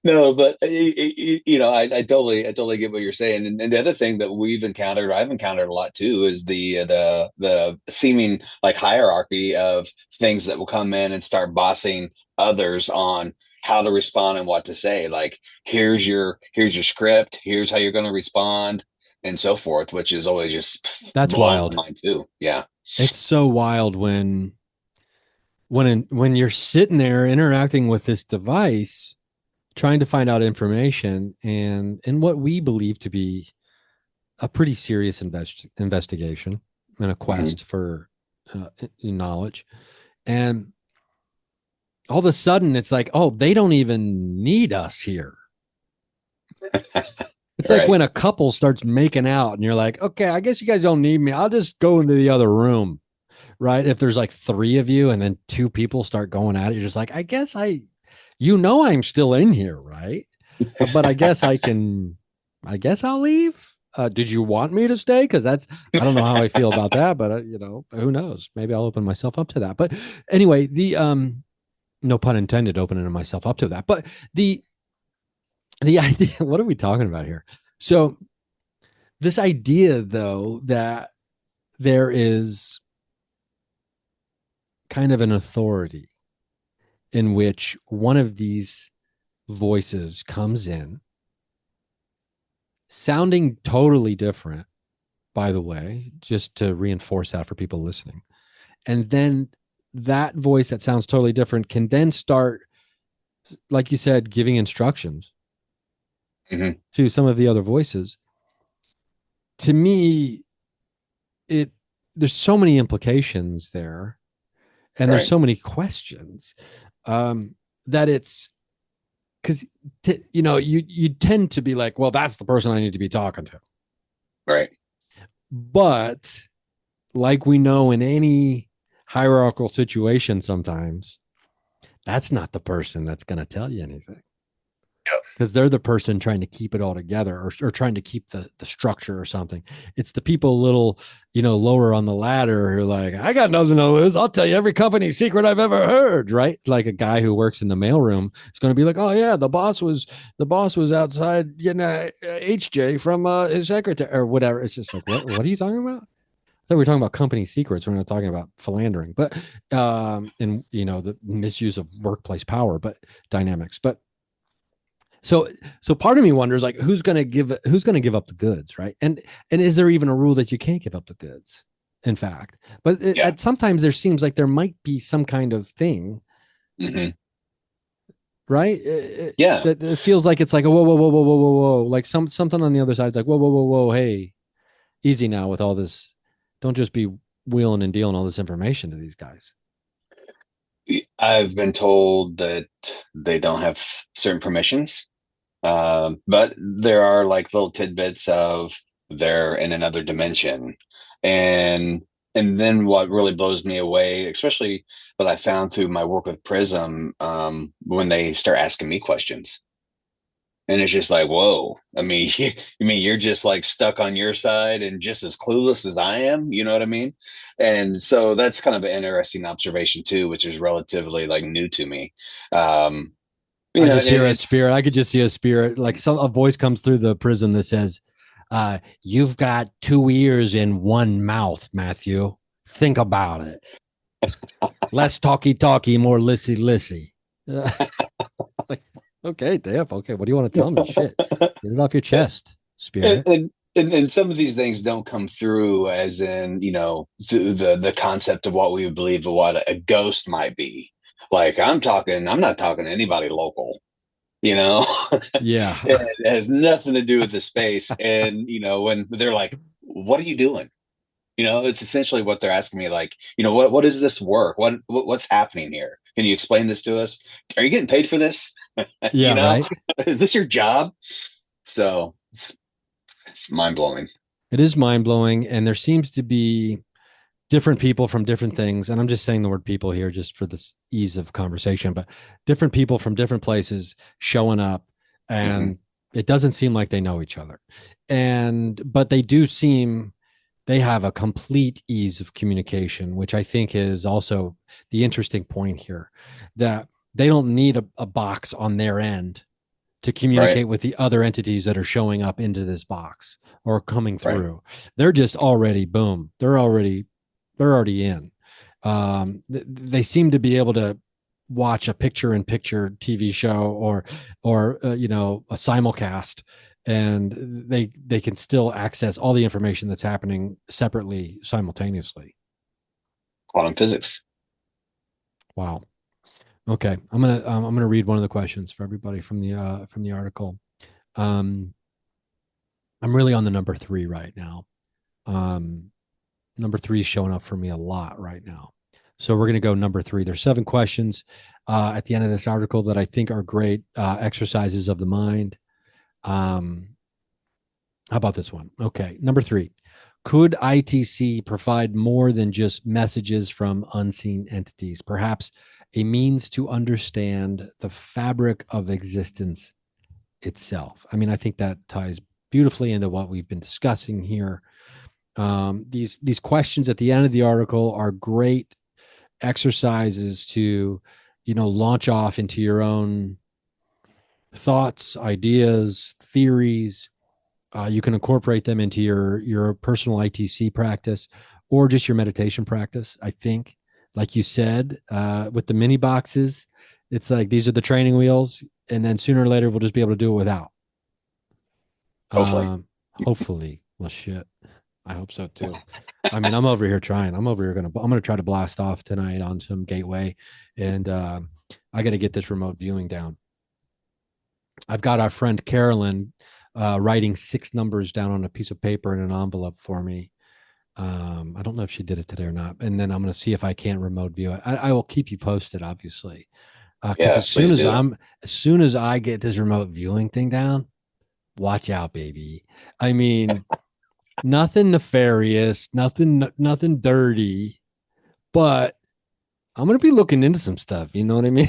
no. But I totally get what you're saying. And the other thing that I've encountered a lot too, is the seeming like hierarchy of things that will come in and start bossing others on how to respond and what to say. Like, here's your script. Here's how you're going to respond, and so forth. Which is always just That's blowing my wild. mind too. Yeah. It's so wild when you're sitting there interacting with this device trying to find out information and in what we believe to be a pretty serious investigation and a Mhm. quest for knowledge. And all of a sudden, it's like, oh, they don't even need us here. It's like Right. when a couple starts making out and you're like, okay, I guess you guys don't need me. I'll just go into the other room, right? If there's like three of you and then two people start going at it, you're just like, I'm still in here, right? But I guess I'll leave. Did you want me to stay? Because I don't know how I feel about that, but who knows? Maybe I'll open myself up to that. But anyway, no pun intended, opening myself up to that. But the idea, what are we talking about here? So this idea, though, that there is kind of an authority in which one of these voices comes in, sounding totally different, by the way, just to reinforce that for people listening. And then that voice that sounds totally different can then start, like you said, giving instructions Hmm. to some of the other voices. To me, it there's so many implications there, and there's Right. so many questions, that it's because you tend to be like, well, that's the person I need to be talking to. Right. But like we know in any hierarchical situation, sometimes that's not the person that's going to tell you anything, Yep. because they're the person trying to keep it all together, or trying to keep the structure or something. It's the people a little, lower on the ladder who are like, I got nothing to lose. I'll tell you every company secret I've ever heard. Right. Like a guy who works in the mailroom is going to be like, oh yeah, the boss was outside, HJ from his secretary or whatever. It's just like, what are you talking about? So we're talking about company secrets. We're not talking about philandering, but and the misuse of workplace power, but dynamics. But so part of me wonders, like, who's going to give up the goods, right? And is there even a rule that you can't give up the goods? In fact, but Yeah. sometimes there seems like there might be some kind of thing, Hmm. right? Yeah. That it feels like it's like a whoa, whoa, whoa, whoa, whoa, whoa, whoa, like something on the other side is like whoa, whoa, whoa, whoa, hey, easy now with all this. Don't just be wheeling and dealing all this information to these guys. I've been told that they don't have certain permissions. But there are like little tidbits of they're in another dimension. And then what really blows me away, especially what I found through my work with Prism, when they start asking me questions. And it's just like, whoa. I mean, you mean you're just like stuck on your side and just as clueless as I am? You know what I mean? And so that's kind of an interesting observation too, which is relatively like new to me. Um, I and just hear a it's spirit. I could just see a spirit, like a voice comes through the prism that says, "You've got two ears and one mouth, Matthew. Think about it. Less talky talky, more lissy lissy." Like, okay, Dave. Okay, what do you want to tell me? Shit, get it off your chest, and, spirit. and and some of these things don't come through as in the concept of what we would believe of what a ghost might be. Like I'm not talking to anybody local, you know. Yeah, It has nothing to do with the space. And when they're like, what are you doing? It's essentially what they're asking me, like, what is this work? What's happening here? Can you explain this to us? Are you getting paid for this? you yeah, know right. is this your job? So it's mind blowing. It is mind blowing, and there seems to be different people from different things. And I'm just saying the word people here just for this ease of conversation, but different people from different places showing up, Hmm. and it doesn't seem like they know each other. But they do seem, they have a complete ease of communication, which I think is also the interesting point here, that they don't need a box on their end to Right. communicate with the other entities that are showing up into this box or coming Right. through. They're just already boom. They're already in. They seem to be able to watch a picture-in-picture TV show or a simulcast, and they can still access all the information that's happening separately simultaneously. Quantum physics. Wow. Okay, I'm gonna read one of the questions for everybody from the article. Um, I'm really on the number three right now. Um, Number three is showing up for me a lot right now. So we're going to go number three. There's 7 questions at the end of this article that I think are great exercises of the mind. Um, how about this one? Okay, number three. Could ITC provide more than just messages from unseen entities? Perhaps a means to understand the fabric of existence itself. I mean, I think that ties beautifully into what we've been discussing here. These questions at the end of the article are great exercises to launch off into your own thoughts, ideas, theories. You can incorporate them into your personal ITC practice or just your meditation practice. I think, like you said, with the mini boxes, it's like these are the training wheels, and then sooner or later we'll just be able to do it without. Hopefully. Hopefully, well, shit. I hope so too. I mean, I'm over here trying. I'm gonna try to blast off tonight on some gateway, and I got to get this remote viewing down. I've got our friend Carolyn writing 6 numbers down on a piece of paper in an envelope for me. I don't know if she did it today or not. And then I'm going to see if I can't remote view it. I will keep you posted, obviously, because Yeah, please do. as soon as I get this remote viewing thing down, watch out, baby. I mean, nothing nefarious, nothing dirty, but I'm going to be looking into some stuff. You know what I mean?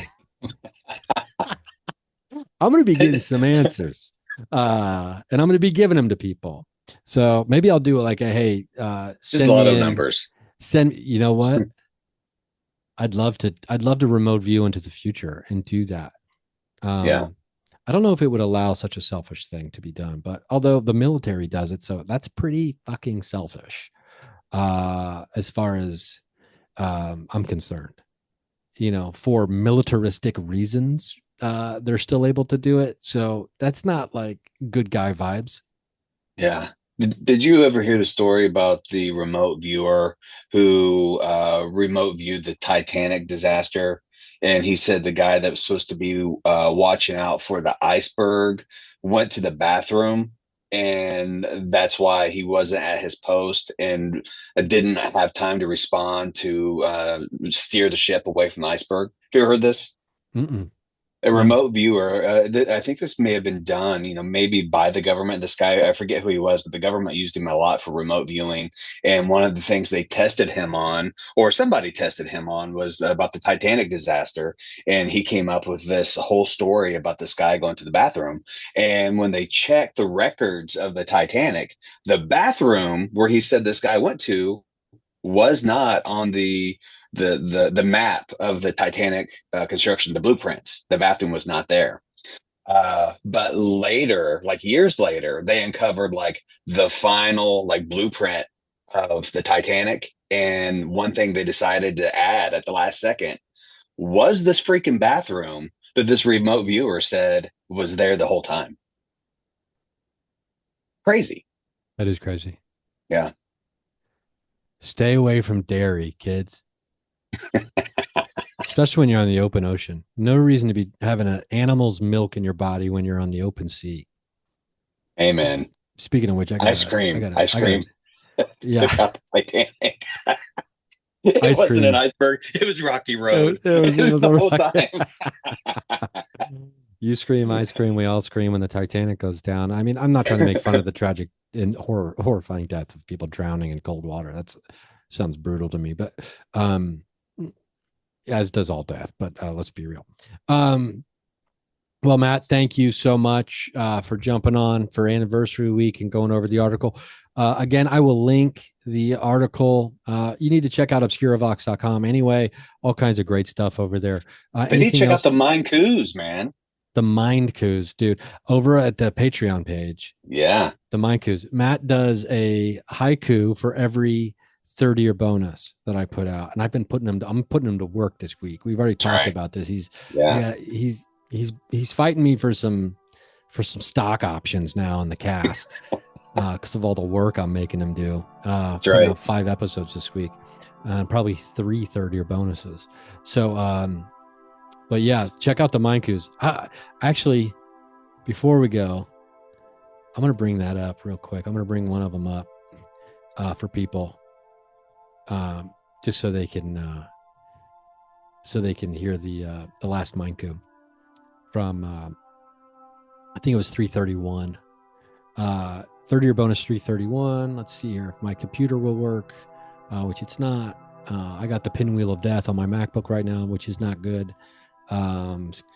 I'm going to be getting some answers, and I'm going to be giving them to people. So maybe I'll do it like, hey, Just a send lot me of in, numbers. send. You know what? I'd love to remote view into the future and do that. Yeah. Um, I don't know if it would allow such a selfish thing to be done, but although the military does it, so that's pretty fucking selfish, as far as I'm concerned. You know, for militaristic reasons, they're still able to do it. So that's not like good guy vibes. Yeah. Did you ever hear the story about the remote viewer who remote viewed the Titanic disaster? And he said the guy that was supposed to be watching out for the iceberg went to the bathroom, and that's why he wasn't at his post and didn't have time to respond to steer the ship away from the iceberg. Have you ever heard this? Mm-mm. A No. remote viewer. I think this may have been done, maybe by the government. This guy, I forget who he was, but the government used him a lot for remote viewing. And one of the things they tested him on, or somebody tested him on, was about the Titanic disaster. And he came up with this whole story about this guy going to the bathroom. And when they checked the records of the Titanic, the bathroom where he said this guy went to was not on the map of the Titanic construction, the blueprints. The bathroom was not there. But later, like years later, they uncovered like the final like blueprint of the Titanic. And one thing they decided to add at the last second was this freaking bathroom that this remote viewer said was there the whole time. Crazy. That is crazy. Yeah. Stay away from dairy, kids, especially when you're on the open ocean. No reason to be having an animal's milk in your body when you're on the open sea. Amen. Speaking of which, Ice cream. Ice I gotta, cream yeah, took out the Titanic. It ice wasn't an cream. iceberg. It was Rocky Road. It It was was the a whole rock. time. You scream, I scream, we all scream when the Titanic goes down. I mean, I'm not trying to make fun of the tragic and horrifying death of people drowning in cold water. That's sounds brutal to me, but um, as does all death. But let's be real. Um, well, Matt, thank you so much for jumping on for anniversary week and going over the article. Again, I will link the article. You need to check out obscuravox.com anyway. All kinds of great stuff over there. They need to Anything check out else? the Mine Coos, man. The Mind Coos, dude, over at the Patreon page, Yeah, the Mind Coos. Matt does a haiku for every 30 or bonus that I put out. And I'm putting him to work this week. We've already that's talked right. about this. Yeah, He's fighting me for some stock options now in the cast because of all the work I'm making him do. that's Putting right. out 5 episodes this week, and probably 3 30 or bonuses. So, but yeah, check out the Mind Coos. Actually, before we go, I'm going to bring that up real quick. I'm going to bring one of them up for people, just so they can hear the last Mind Coup from I think it was 331. 30 year bonus 331. Let's see here if my computer will work, which it's not. I got the pinwheel of death on my MacBook right now, which is not good.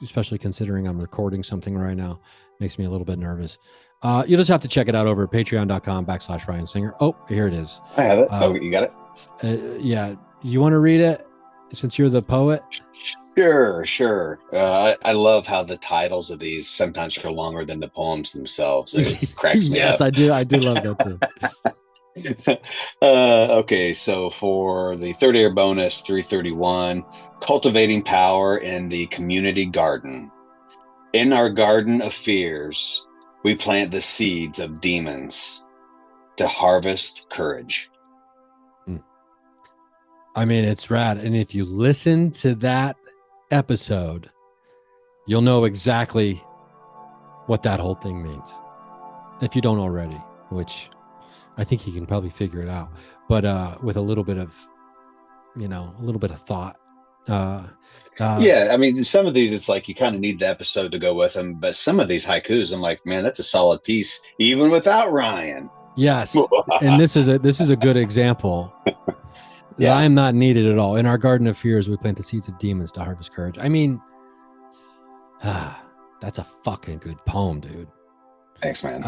Especially considering I'm recording something right now. Makes me a little bit nervous. You just have to check it out over at patreon.com/Ryan Singer. Oh, here it is. I have it. Oh, you got it? Yeah. You want to read it since you're the poet? Sure, sure. I love how the titles of these sometimes are longer than the poems themselves. It cracks me Yes, up. I do. I do love that too. Okay, so for the 30-year bonus, 331, cultivating power in the community garden. In our garden of fears, we plant the seeds of demons to harvest courage. I mean, it's rad. And if you listen to that episode, you'll know exactly what that whole thing means, if you don't already, which I think you can probably figure it out. But with a little bit of, a little bit of thought. Uh, uh, Yeah, I mean, some of these it's like you kind of need the episode to go with them, but some of these haikus, I'm like, man, that's a solid piece, even without Ryan. yes, and this is a good example that I Yeah, am not needed at all. In our garden of fears, we plant the seeds of demons to harvest courage. I mean, that's a fucking good poem, dude. thanks, man.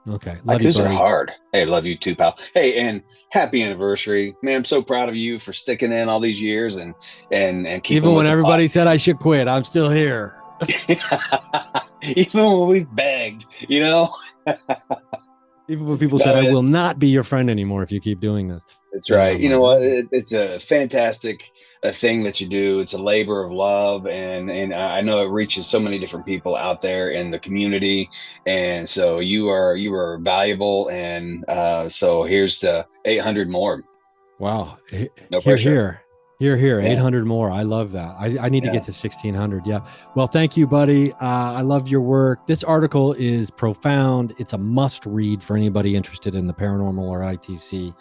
Okay, love you, Haikus are buddy. hard. Hey, love you too, pal. Hey, and happy anniversary, man! I'm so proud of you for sticking in all these years and Even keeping when with the pot. everybody said I should quit, I'm still here. Even when we've begged, you know. Even when people said No, I will not be your friend anymore if you keep doing this. that's And right. I'm You know like, what? "Oh, It's a fantastic a thing that you do. It's a labor of love, and I know it reaches so many different people out there in the community. And so you are valuable. And so here's to 800 more. wow, No here, pressure. here, here, here, Yeah, 800 more. I love that. I need to get yeah. to 1600. Yeah. Well, thank you, buddy. I love your work. This article is profound. It's a must read for anybody interested in the paranormal or ITC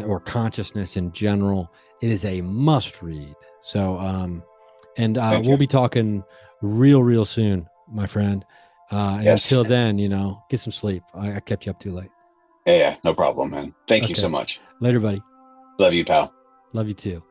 or consciousness in general. It is a must read. So, and Thank we'll you. be talking real soon, my friend. And Yes. until then, get some sleep. I kept you up too late. Yeah, yeah. No problem, man. Thank you so Okay. much. Later, buddy. Love you, pal. Love you too.